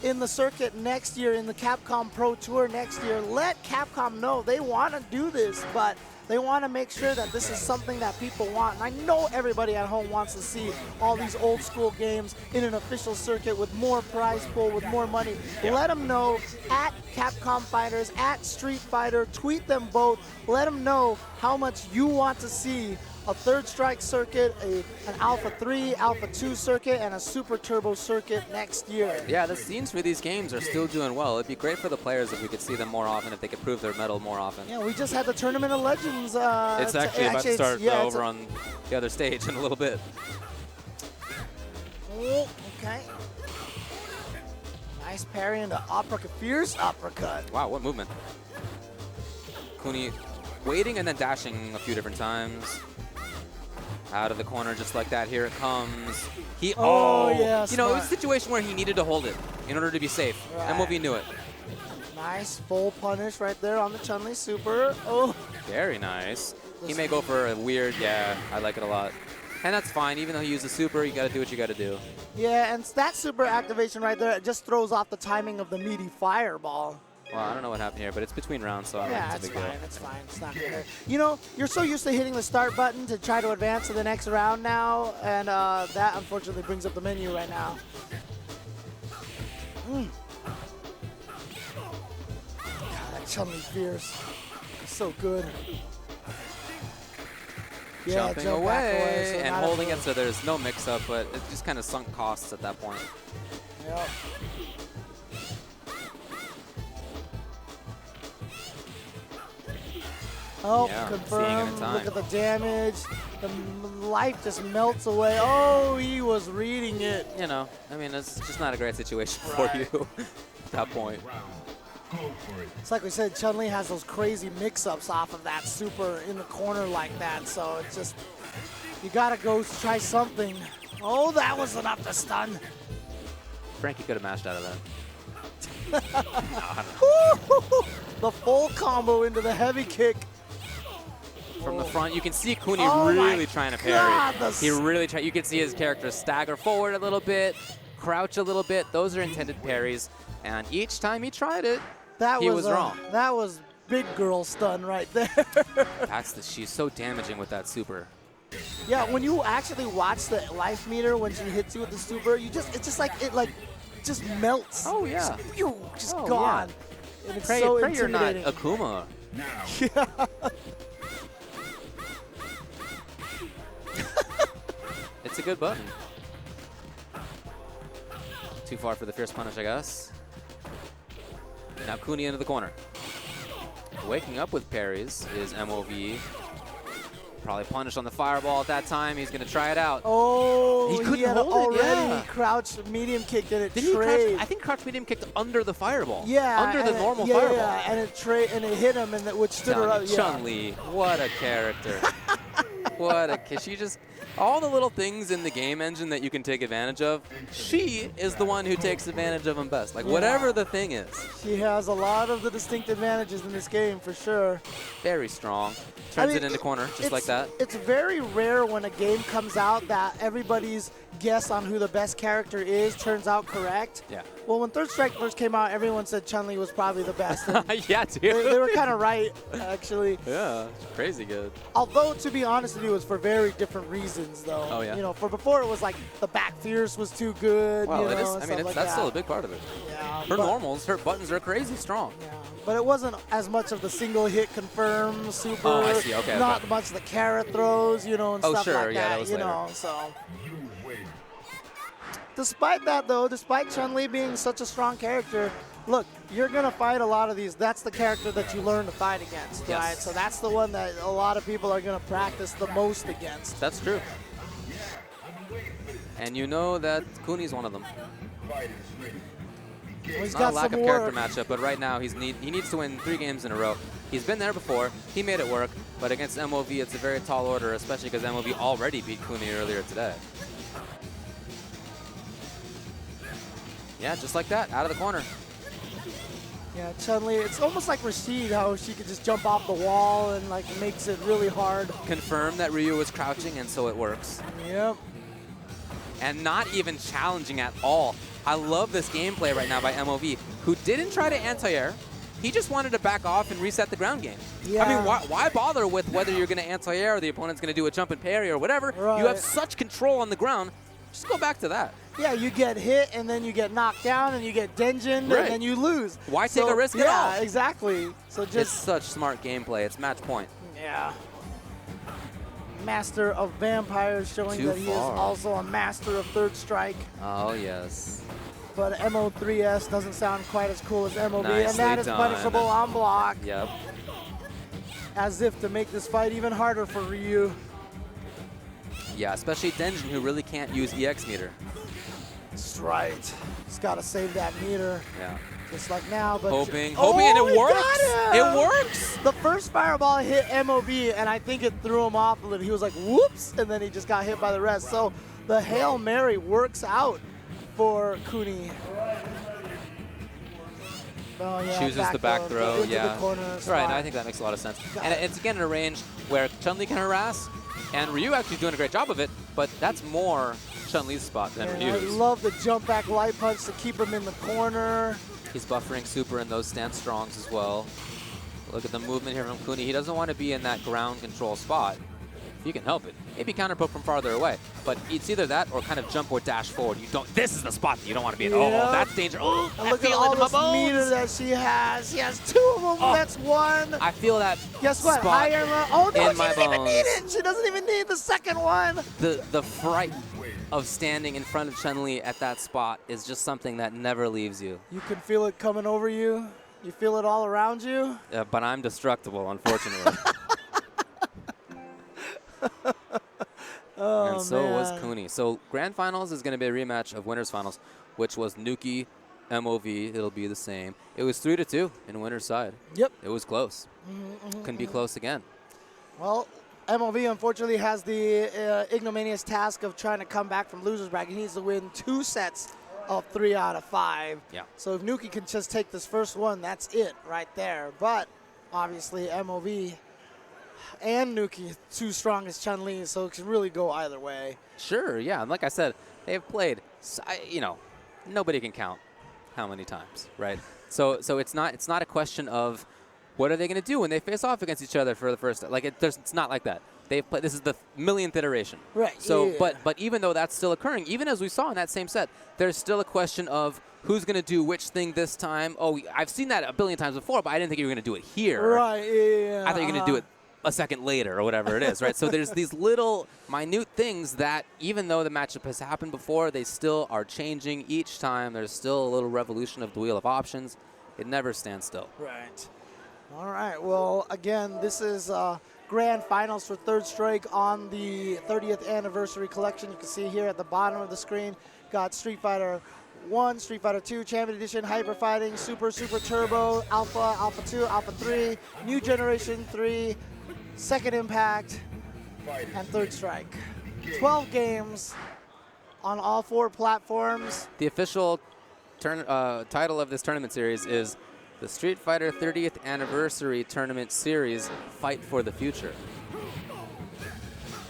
in the circuit next year, in the Capcom Pro Tour next year, let Capcom know they want to do this, but they want to make sure that this is something that people want. And I know everybody at home wants to see all these old school games in an official circuit with more prize pool, with more money. Let them know at Capcom Fighters, at Street Fighter, tweet them both. Let them know how much you want to see a third strike circuit, an Alpha 3, Alpha 2 circuit, and a Super Turbo circuit next year. Yeah, the scenes for these games are still doing well. It'd be great for the players if we could see them more often, if they could prove their mettle more often. Yeah, we just had the Tournament of Legends. It's actually about to start over on the other stage in a little bit. Oh, okay. Nice parry into uppercut, fierce uppercut. Wow, what movement. Cooney waiting and then dashing a few different times. Out of the corner just like that. Here it comes. Yeah, you know, smart. it was a situation where he needed to hold it in order to be safe. MOV knew it. Nice full punish right there on the Chun-Li super. Oh. Very nice. He may go for a weird, I like it a lot. And that's fine. Even though he used the super, you got to do what you got to do. Yeah, and that super activation right there, it just throws off the timing of the meaty fireball. Well, I don't know what happened here, but it's between rounds, so I don't think it's a big deal. It's fine. It's not gonna hurt. You know, you're so used to hitting the start button to try to advance to the next round now, and that unfortunately brings up the menu right now. God, Chun-Li fierce. It's so good. Yeah, Jumping jump away so and holding it so there's no mix-up, but it just kind of sunk costs at that point. Yep. Oh, confirm. Look at the damage. The life just melts away. Oh, he was reading it. You know, I mean, it's just not a great situation for you at that point. It's like we said, Chun-Li has those crazy mix-ups off of that super in the corner like that. So it's just, you got to go try something. Oh, that was enough to stun. Frankie could have mashed out of that. The full combo into the heavy kick. From the front, you can see Cooney Oh really my trying to God, parry. He really tried. You can see his character stagger forward a little bit, crouch a little bit. Those are intended parries. And each time he tried it, he was wrong. That was big girl stun right there. She's so damaging with that super. Yeah, when you actually watch the life meter when she hits you with the super, it's just like it just melts. Oh yeah. Just gone. Yeah. And it's Pray so you're not intimidating. Akuma. Now. It's a good button. Too far for the fierce punish, I guess. Now Cooney into the corner. Waking up with parries is MOV. Probably punished on the fireball at that time. He's going to try it out. Oh, he couldn't had hold it, already yeah. crouched medium kicked and it Did he trade. crouch? I think crouch medium kicked under the fireball. Yeah, Under the normal yeah, fireball. Yeah, and it hit him and which stood her up. Yeah. Chun-Li, what a character. What a kid. She just, all the little things in the game engine that you can take advantage of, she is the one who takes advantage of them best. Like, whatever the thing is. She has a lot of the distinct advantages in this game, for sure. Very strong. Turns it into corner, just like that. It's very rare when a game comes out that everybody's guess on who the best character is turns out correct. Yeah. Well, when Third Strike first came out, everyone said Chun-Li was probably the best. Yeah, dude. They were kind of right, actually. Yeah, it's crazy good. Although, to be honest with you, it was for very different reasons, though. Oh, yeah? You know, for before it was like the back fierce was too good. Well, you it is. know, I mean, like that's that. still a big part of it. Yeah, Her normals, her buttons are crazy strong. Yeah, but it wasn't as much of the single hit confirm super. Oh, I see. Okay. Not much the carrot throws, you know, and stuff sure. like Yeah, that. that was you later. know, so. You win. Despite that, though, despite Chun-Li being such a strong character, look, you're going to fight a lot of these. That's the character that you learn to fight against, Yes. right? So that's the one that a lot of people are going to practice the most against. That's true. And you know that Cooney's one of them. Fight is ready. Well, he's Not got a lack some of character work. matchup, but right now he needs to win 3 games in a row. He's been there before. He made it work, but against MOV, it's a very tall order, especially because MOV already beat Cooney earlier today. Yeah, just like that, out of the corner. Yeah, Chun-Li, it's almost like Rashid, how she could just jump off the wall and like makes it really hard. Confirm that Ryu was crouching, and so it works. Yep. And not even challenging at all. I love this gameplay right now by MOV, who didn't try to anti-air. He just wanted to back off and reset the ground game. Yeah. I mean, why bother with whether you're going to anti-air or the opponent's going to do a jump and parry or whatever? Right. You have such control on the ground. Just go back to that. Yeah, you get hit and then you get knocked down and you get dengened Right. and then you lose. Why take a risk at all? Yeah, exactly. So It's just such smart gameplay. It's match point. yeah. Master of vampires, showing Too that he is far. also a master of third strike. Oh, yes. But MO3S doesn't sound quite as cool as MOB, and Nicely that is done. punishable on block, Yep. as if to make this fight even harder for Ryu. Yeah, especially Denjin, who really can't use EX meter. That's right. He's got to save that meter, Yeah. just like now. But Hoping, oh, and it he works. got It him! works. The first fireball hit MOB, and I think it threw him off a little. He was like, whoops, and then he just got hit by the rest. So the Hail Mary works out for Cooney. Oh, yeah, Chooses the back throw, into yeah. the corner Right, spot. I think that makes a lot of sense. Got And it. it's again in a range where Chun-Li can harass, and Ryu actually doing a great job of it, but that's more Chun-Li's spot than And I Ryu's. love the jump back light punch to keep him in the corner. He's buffering super in those stance strongs as well. Look at the movement here from Cooney. He doesn't want to be in that ground control spot. If you can help it. Maybe counter poke from farther away. But it's either that or kind of jump or dash forward. You don't. This is the spot that you don't want to be in. Yeah. Oh, that's danger. Oh, And I look at feel all it in my this meter bones. that she has. She has 2 of them. Oh. That's 1. I feel that Guess what? spot Higher. Oh, no, in she my doesn't even bones. need it. She doesn't even need the second one. The fright of standing in front of Chun-Li at that spot is just something that never leaves you. You can feel it coming over you. You feel it all around you. But I'm destructible, unfortunately. Oh, And so was man. Cooney. So grand finals is going to be a rematch of winners finals, which was Nuki, MOV. It'll be the same. It was 3-2 in winner's side. Yep. It was close. Couldn't be close again. Well, MLV unfortunately has the ignominious task of trying to come back from loser's bracket. He needs to win 2 sets of 3 out of 5. Yeah. So if Nuki can just take this first one, that's it right there. But obviously MLV and Nuki, 2 strongest Chun-Li, so it can really go either way. Sure, yeah. And like I said, they have played, you know, nobody can count how many times, right? So it's not a question of what are they going to do when they face off against each other for the first time. Like, it's not like that. They've played, this is the millionth iteration. Right. So, yeah. but even though that's still occurring, even as we saw in that same set, there's still a question of who's going to do which thing this time. Oh, I've seen that a billion times before, but I didn't think you were going to do it here. Right, yeah. I thought you were going to do it a second later or whatever it is, right? So there's these little minute things that even though the matchup has happened before, they still are changing each time. There's still a little revolution of the wheel of options. It never stands still. Right. All right. Well, again, this is grand finals for Third Strike on the 30th anniversary collection. You can see here at the bottom of the screen, got Street Fighter 1, Street Fighter 2, Champion Edition, Hyper Fighting, Super, Super Turbo, Alpha, Alpha 2, Alpha 3, New Generation 3, Second Impact, and Third Strike. 12 games on all 4 platforms. The official title of this tournament series is the Street Fighter 30th Anniversary Tournament Series, Fight for the Future.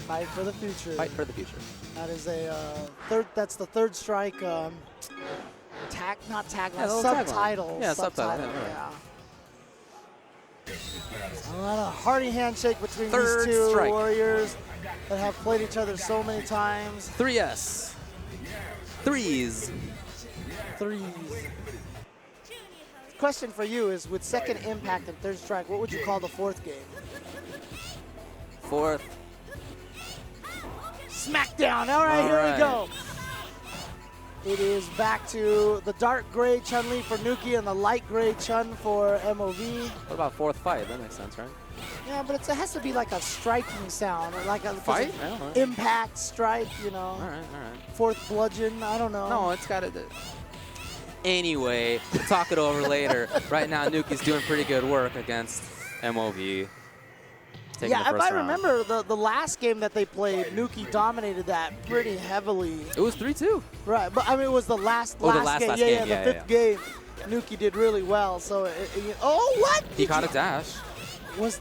Fight for the future. Fight for the future. That is a that's the Third Strike not tagline, little subtitle. tagline. Yeah, subtitle. Yeah. A lot of hearty handshake between Third these 2 Strike. warriors that have played each other so many times. 3S. Threes. Question for you is, with Second Impact and Third Strike, what would you call the 4th game? 4th. Smackdown. All right, here we go. It is back to the dark gray Chun-Li for Nuki and the light gray Chun for MOV. What about 4th fight? That makes sense, right? Yeah, but it has to be like a striking sound, or like a Fight? impact, strike, you know. All right. 4th bludgeon, I don't know. No, it's got to. Anyway, we'll talk it over later. Right now, Nuki's doing pretty good work against MOV. Yeah, if I remember the last game that they played, Nuki dominated that pretty heavily. It was 3-2. Right, but I mean, it was the last game. Last yeah, game. The 5th game. Nuki did really well. So, oh, what? He caught a dash. Was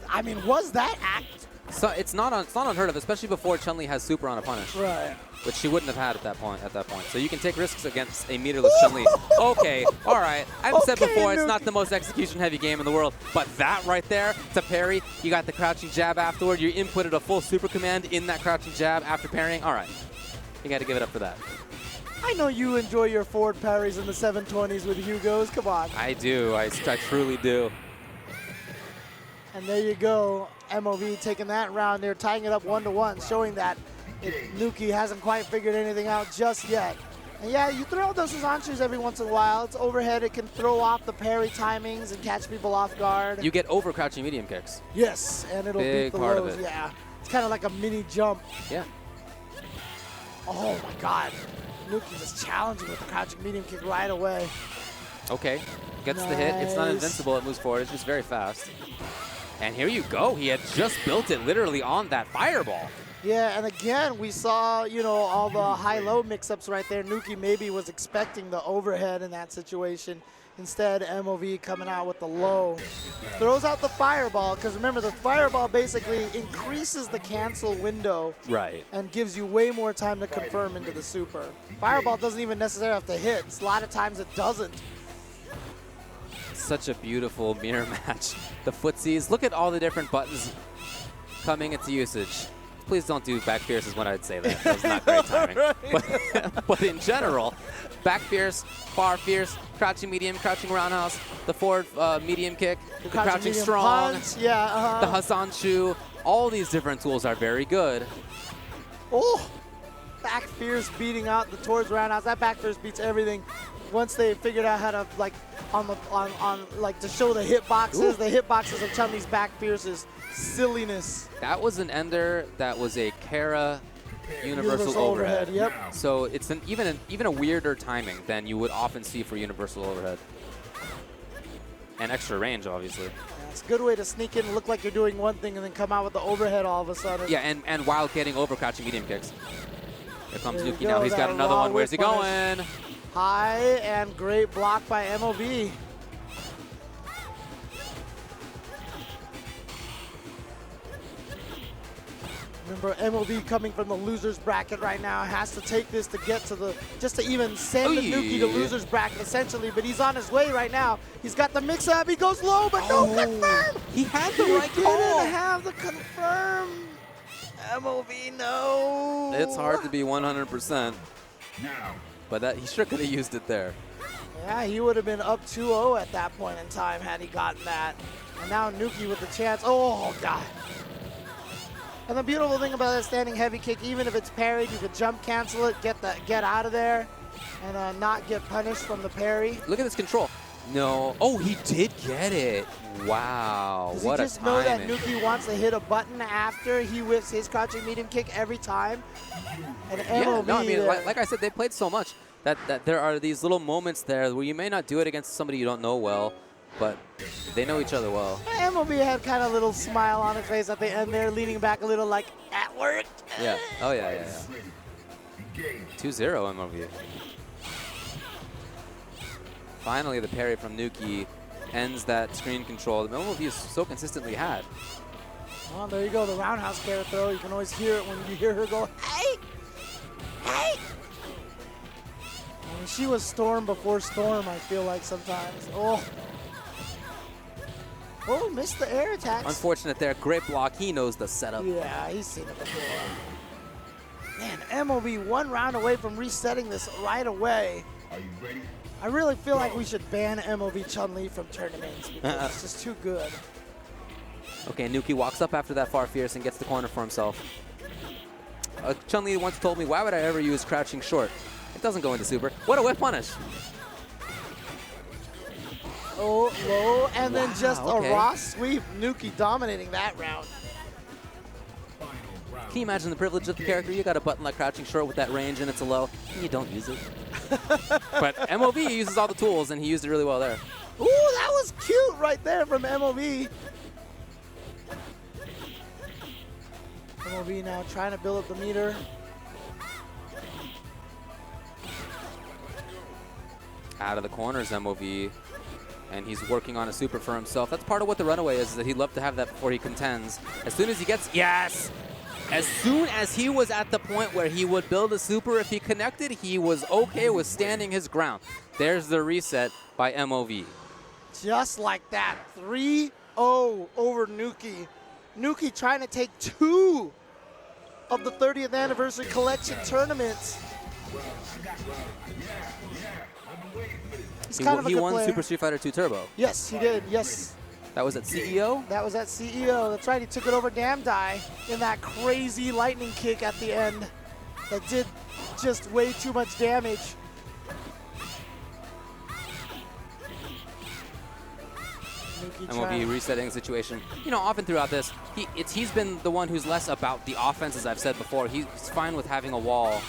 that act? So it's not unheard of, especially before Chun-Li has super on a punish. Right. Which she wouldn't have had at that point. So you can take risks against a meterless Chun-Li. Okay, all right. I've said before, it's not the most execution-heavy game in the world, but that right there, to parry, you got the crouching jab afterward. You inputted a full super command in that crouching jab after parrying. All right, you got to give it up for that. I know you enjoy your forward parries in the 720s with Hugos. Come on. I do. I truly do. And there you go. MOV taking that round. They're tying it up 1-1, showing that Nuki hasn't quite figured anything out just yet. And yeah, you throw those Suzanshu's every once in a while. It's overhead. It can throw off the parry timings and catch people off guard. You get over crouching medium kicks. Yes, and it'll Big beat the part lows. of it. Yeah, it's kind of like a mini jump. Yeah. Oh my God. Nuki just challenging with the crouching medium kick right away. Okay. Gets the hit. It's not Nice. invincible. It moves forward. It's just very fast. And here you go. He had just built it literally on that fireball. Yeah, and again, we saw, all the high-low mix-ups right there. Nuki maybe was expecting the overhead in that situation. Instead, MOV coming out with the low. Throws out the fireball, because remember, the fireball basically increases the cancel window. Right. And gives you way more time to confirm into the super. Fireball doesn't even necessarily have to hit. A lot of times it doesn't. Such a beautiful mirror match. The footsies. Look at all the different buttons coming into usage. Please don't do back fierce is when I'd say that. That was not great timing. Right. But in general, back fierce, far fierce, crouching medium, crouching roundhouse, the forward medium kick, the crouching medium strong, punch. Yeah, the Hasanshu. All these different tools are very good. Oh, back fierce beating out the towards roundhouse. That back fierce beats everything. Once they figured out how to to show the hitboxes, Ooh. the hitboxes of Chun-Li's back fierce is silliness. That was an ender that was a Kara universal overhead. Yep. So it's even a weirder timing than you would often see for universal overhead. And extra range, obviously. Yeah, It's a good way to sneak in and look like you're doing one thing and then come out with the overhead all of a sudden. Yeah, and while getting over crouching medium kicks. Here comes There you Nuki go, now. He's that got another raw one. Where's he whip punish. going? High and great block by MOV. Remember, MOV coming from the loser's bracket right now has to take this to get to the, just to even send Nuki to loser's bracket essentially, but he's on his way right now. He's got the mix-up, he goes low, but no confirm! He had the He right call. didn't have the confirm. MOV, no. It's hard to be 100%, Now, but that he sure could have used it there. Yeah, he would have been up 2-0 at that point in time had he gotten that. And now Nuki with the chance. Oh, God. And the beautiful thing about that standing heavy kick, even if it's parried, you could jump cancel it, get out of there, and not get punished from the parry. Look at this control. No. Oh, he did get it. Wow. Does What he a just know that timing. Nuki wants to hit a button after he whips his crouching medium kick every time? And Yeah, MOV no, I mean, there. like I said, they played so much that there are these little moments there where you may not do it against somebody you don't know well, but they know each other well. MOV had kind of a little smile on his face at the end there, leaning back a little like, at work. Yeah. Oh, yeah, yeah, yeah. engage. 2-0 MOV. Finally, the parry from Nuki ends that screen control that MOV has so consistently had. Well, there you go, the roundhouse carrot throw. You can always hear it when you hear her go, hey, hey. I mean, she was Storm before Storm, I feel like sometimes. Oh, missed the air attacks. Unfortunate there. Great block. He knows the setup. Yeah, he's seen it before. Man, MOV 1 round away from resetting this right away. Are you ready? I really feel like we should ban MOV Chun-Li from tournaments because it's just too good. Okay, Nuki walks up after that far fierce and gets the corner for himself. Chun-Li once told me, why would I ever use crouching short? It doesn't go into super. What a whip punish. Oh, low, and then Wow, just okay. a raw sweep. Nuki dominating that round. Final round. Can you imagine the privilege of the character? You got a button like crouching short with that range and it's a low, and you don't use it. But MOV uses all the tools, and he used it really well there. Ooh, that was cute right there from MOV. MOV now trying to build up the meter. Out of the corners, MOV, and he's working on a super for himself. That's part of what the runaway is that he'd love to have that before he contends. As soon as he gets, yes! As soon as he was at the point where he would build a super if he connected, he was okay with standing his ground. There's the reset by MOV. Just like that, 3-0 over Nuki. Nuki trying to take 2 of the 30th anniversary collection tournaments. He's kind of a He good won player. Super Street Fighter 2 Turbo. Yes, he did. Yes, That was at CEO? that was at CEO. That's right. He took it over Damdai in that crazy lightning kick at the end that did just way too much damage. Nuki MOV trying- resetting the situation. You know, often throughout this, he's been the one who's less about the offense, as I've said before. He's fine with having a wall.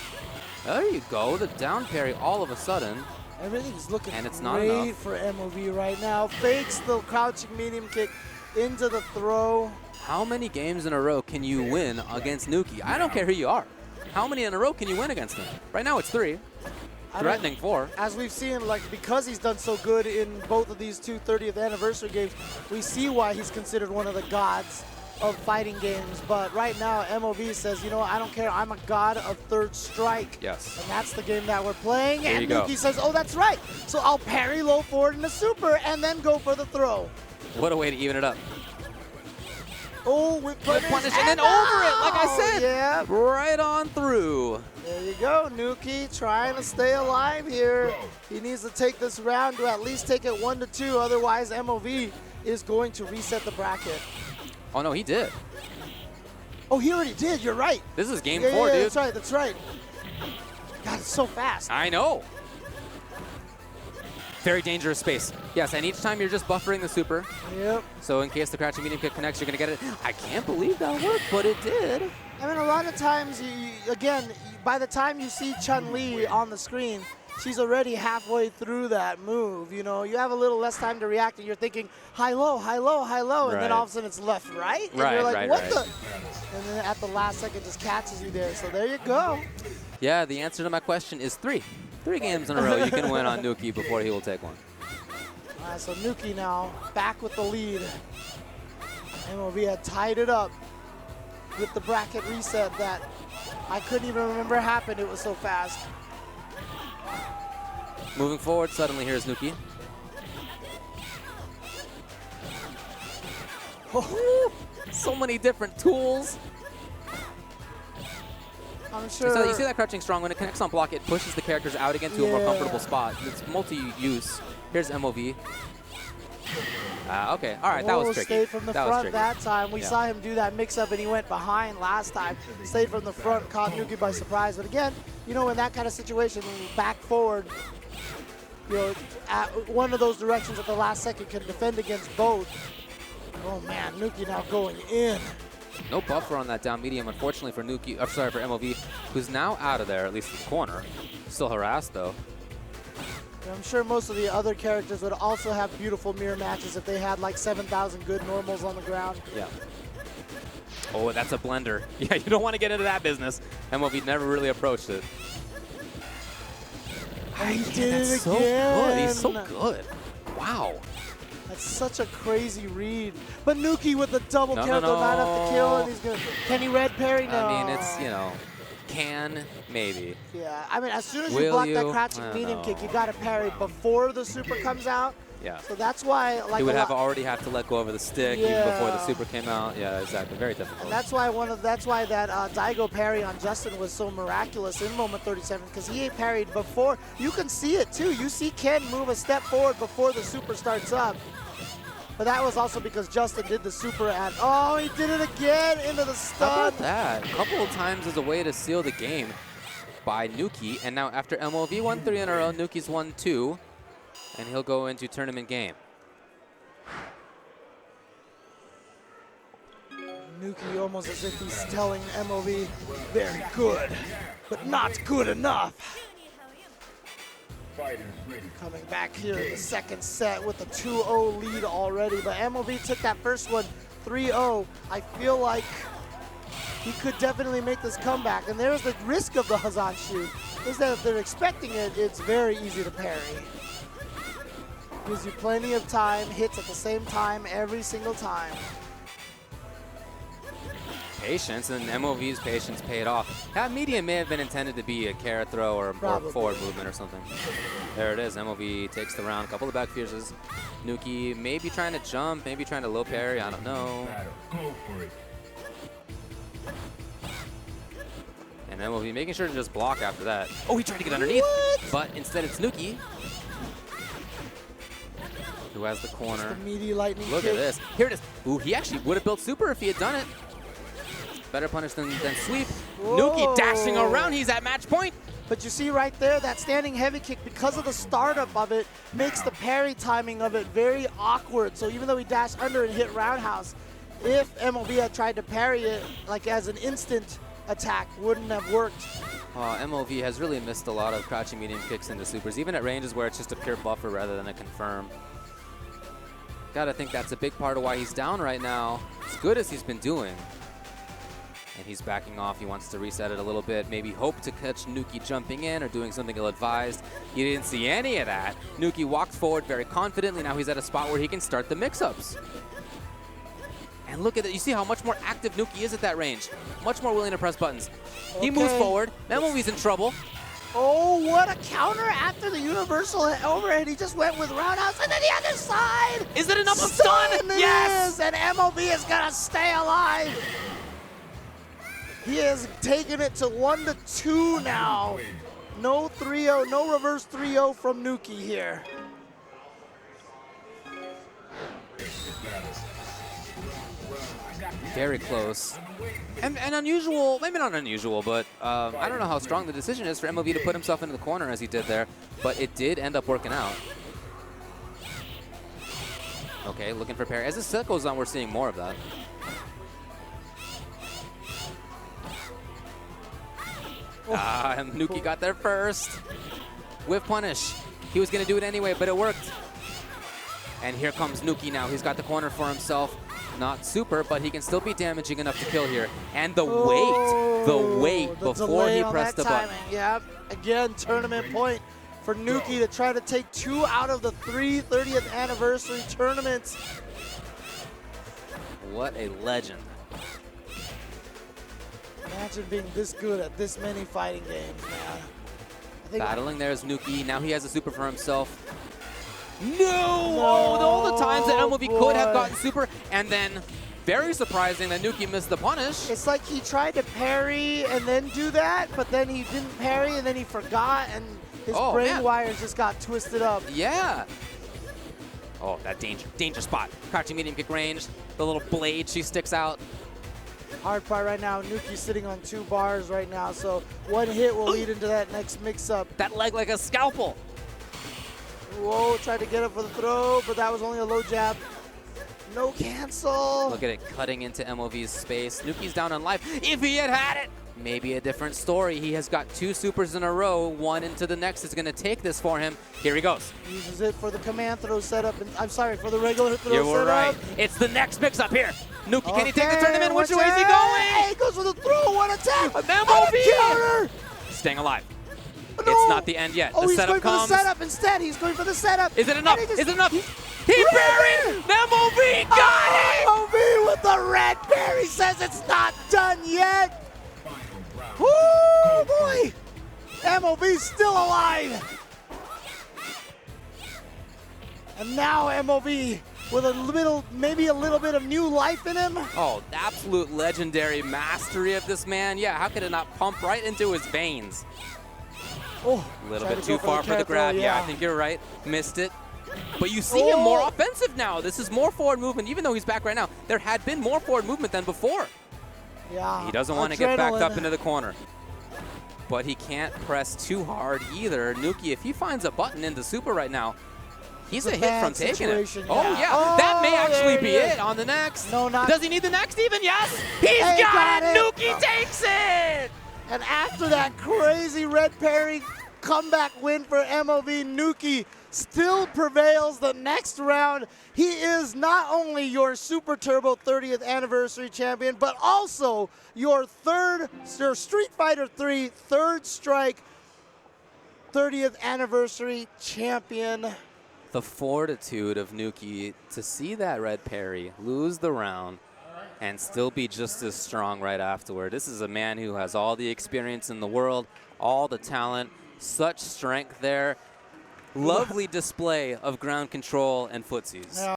There you go, the down parry all of a sudden. Everything's looking And it's not great enough. for MOV right now. Fakes the crouching medium kick into the throw. How many games in a row can you win against Nuki? I don't care who you are. How many in a row can you win against him? Right now it's 3, I mean, threatening 4. as we've seen, like, because he's done so good in both of these 2 30th anniversary games, we see why he's considered one of the gods of fighting games. But right now, MOV says, you know what, I don't care. I'm a god of third strike. Yes. And that's the game that we're playing. There and you go. Nuki says, oh, that's right. So I'll parry low forward in the super and then go for the throw. What a way to even it up. Oh, whip punish, And then over it, like I out. said. Yeah, Right on through. there you go, Nuki trying to stay alive here. He needs to take this round to at least take it 1-2, otherwise MOV is going to reset the bracket. Oh, no, he did. Oh, he already did, you're right. This is game Yeah, 4, yeah, dude. that's right, that's right. God, it's so fast. I know. Very dangerous space. Yes, and each time you're just buffering the super. Yep. So in case the crouching medium kick connects, you're going to get it. I can't believe that worked, but it did. I mean, a lot of times, again, by the time you see Chun-Li on the screen, she's already halfway through that move. You know, you have a little less time to react, and you're thinking high, low, high, low, high, low, and then all of a sudden it's left, right, and you're like, what the? And then at the last second, just catches you there. So there you go. Yeah, the answer to my question is 3. 3 games in a row you can win on Nuki before he will take one. All right, so Nuki now back with the lead. MLB had tied it up with the bracket reset that I couldn't even remember happened. It was so fast. Moving forward, suddenly here's Nuki. Oh, so many different tools. I'm sure. So you see that crouching strong, when it connects on block, it pushes the characters out again to a more comfortable spot. It's multi-use. Here's MOV. Okay, all right, that was tricky. Stayed from the front that time. We saw him do that mix-up, and he went behind last time. Stayed from the front, caught Nuki by surprise. But again, you know, in that kind of situation, when you back forward, you know, at one of those directions at the last second can defend against both. Oh man, Nuki now going in. No buffer on that down medium, unfortunately for Nuki. Sorry, for MOV, who's now out of there, at least in the corner. Still harassed though. I'm sure most of the other characters would also have beautiful mirror matches if they had like 7,000 good normals on the ground. Yeah. Oh, that's a blender. Yeah, you don't want to get into that business. MOV never really approached it. He did it so again. Good. He's so good. Wow. That's such a crazy read. But Nuki with the double kill, not have to kill, and he's gonna. Can he red parry? No. I mean, it's, you know, can, maybe. Yeah, I mean, as soon as you block that crouching medium kick, you got to parry before the super comes out. Yeah. So that's why, like, he would already have to let go over the stick even before the super came out. Yeah, exactly. Very difficult. And that's why that Daigo parry on Justin was so miraculous in moment 37, because he parried before. You can see it too. You see Ken move a step forward before the super starts up. But that was also because Justin did the super at, oh, he did it again into the stun. How about that? A couple of times as a way to seal the game by Nuki. And now after MOV won 3 in a row, Nuki's won 2. And he'll go into tournament game. Nuki almost as if he's telling MOV, very good, but not good enough. Coming back here in the second set with a 2-0 lead already, but MOV took that first one 3-0. I feel like he could definitely make this comeback, and there's the risk of the Hazan shoot, is that if they're expecting it, it's very easy to parry. Gives you plenty of time, hits at the same time every single time. Patience, and MOV's patience paid off. That medium may have been intended to be a carrot throw or forward movement or something. There it is. MOV takes the round. A couple of back fierces. Nuki maybe trying to jump, maybe trying to low parry. I don't know. And MOV making sure to just block after that. Oh, he tried to get underneath, but instead it's Nuki who has the corner. The meaty lightning Look kick. at this. Here it is. Ooh, he actually would have built super if he had done it. Better punish than sweep. Whoa. Nuki dashing around. He's at match point. But you see right there, that standing heavy kick, because of the startup of it, makes the parry timing of it very awkward. So even though he dashed under and hit roundhouse, if MLB had tried to parry it like as an instant attack, wouldn't have worked. MLV has really missed a lot of crouching medium kicks into supers, even at ranges where it's just a pure buffer rather than a confirm. Gotta think that's a big part of why he's down right now. As good as he's been doing. And he's backing off. He wants to reset it a little bit. Maybe hope to catch Nuki jumping in or doing something ill-advised. He didn't see any of that. Nuki walked forward very confidently. Now he's at a spot where he can start the mix-ups. And look at that. You see how much more active Nuki is at that range. Much more willing to press buttons. He moves forward. MLV's in trouble. Oh, what a counter after the universal overhead. He just went with roundhouse, and then the other side. Is it enough of stun? Yes! And MLB is going to stay alive. He has taken it to 1-2 now. No 3-0, no reverse 3-0 from Nuki here. Very close. And unusual, maybe not unusual, but I don't know how strong the decision is for MLB to put himself into the corner as he did there, but it did end up working out. Okay, looking for parry. As this set goes on, we're seeing more of that. And Nuki got there first. Whiff punish. He was going to do it anyway, but it worked. And here comes Nuki now. He's got the corner for himself. Not super, but he can still be damaging enough to kill here. And the weight before he pressed the button. Yeah, again, tournament point for Nuki to try to take 2 out of the 3 30th anniversary tournaments. What a legend. Imagine being this good at this many fighting games, man. I think Battling there's Nuki. Now he has a super for himself. No! All the times that MOV could have gotten super, and then very surprising that Nuki missed the punish. It's like he tried to parry and then do that, but then he didn't parry and then he forgot, and his brain wires just got twisted up. Yeah. Oh, that danger spot. Crouching medium kick range. The little blade, she sticks out. Hard part right now, Nuki's sitting on 2 bars right now, so one hit will lead into that next mix-up. That leg like a scalpel. Whoa, tried to get up for the throw, but that was only a low jab. No cancel. Look at it cutting into MOV's space. Nuki's down on life. If he had had it, maybe a different story. He has got 2 supers in a row. One into the next is going to take this for him. Here he goes. Uses it for the command throw setup. And I'm sorry, for the regular throw You setup. were right. It's the next mix-up here. Nuki, can he take the tournament? Which way is he going? Hey, he goes for the throw. One attack. MOV! Counter. Staying alive. No. It's not the end yet. Oh, the he's setup going comes. for the setup instead. He's going for the setup. Is it enough? Is it enough? He buried! MOV got it! MOV with the red berry says it's not done yet. Woo, boy! MOV's still alive. And now MOV with a little, maybe a little bit of new life in him. Oh, absolute legendary mastery of this man. Yeah, how could it not pump right into his veins? Oh, a little bit too far for the grab. Yeah, I think you're right. Missed it. But you see him more offensive now. This is more forward movement. Even though he's back right now, there had been more forward movement than before. Yeah. He doesn't want to get backed up into the corner. But he can't press too hard either. Nuki, if he finds a button in the super right now, he's a hit from taking it. Yeah. Oh, yeah. That may actually be it on the next. No, not. Does he need the next even? Yes. He's got it. Nuki takes it. And after that crazy red parry comeback win for MOV, Nuki still prevails the next round. He is not only your Super Turbo 30th anniversary champion, but also your Street Fighter 3 Third Strike 30th anniversary champion. The fortitude of Nuki to see that red parry, lose the round, and still be just as strong right afterward. This is a man who has all the experience in the world, all the talent, such strength there. Lovely display of ground control and footsies. Yeah.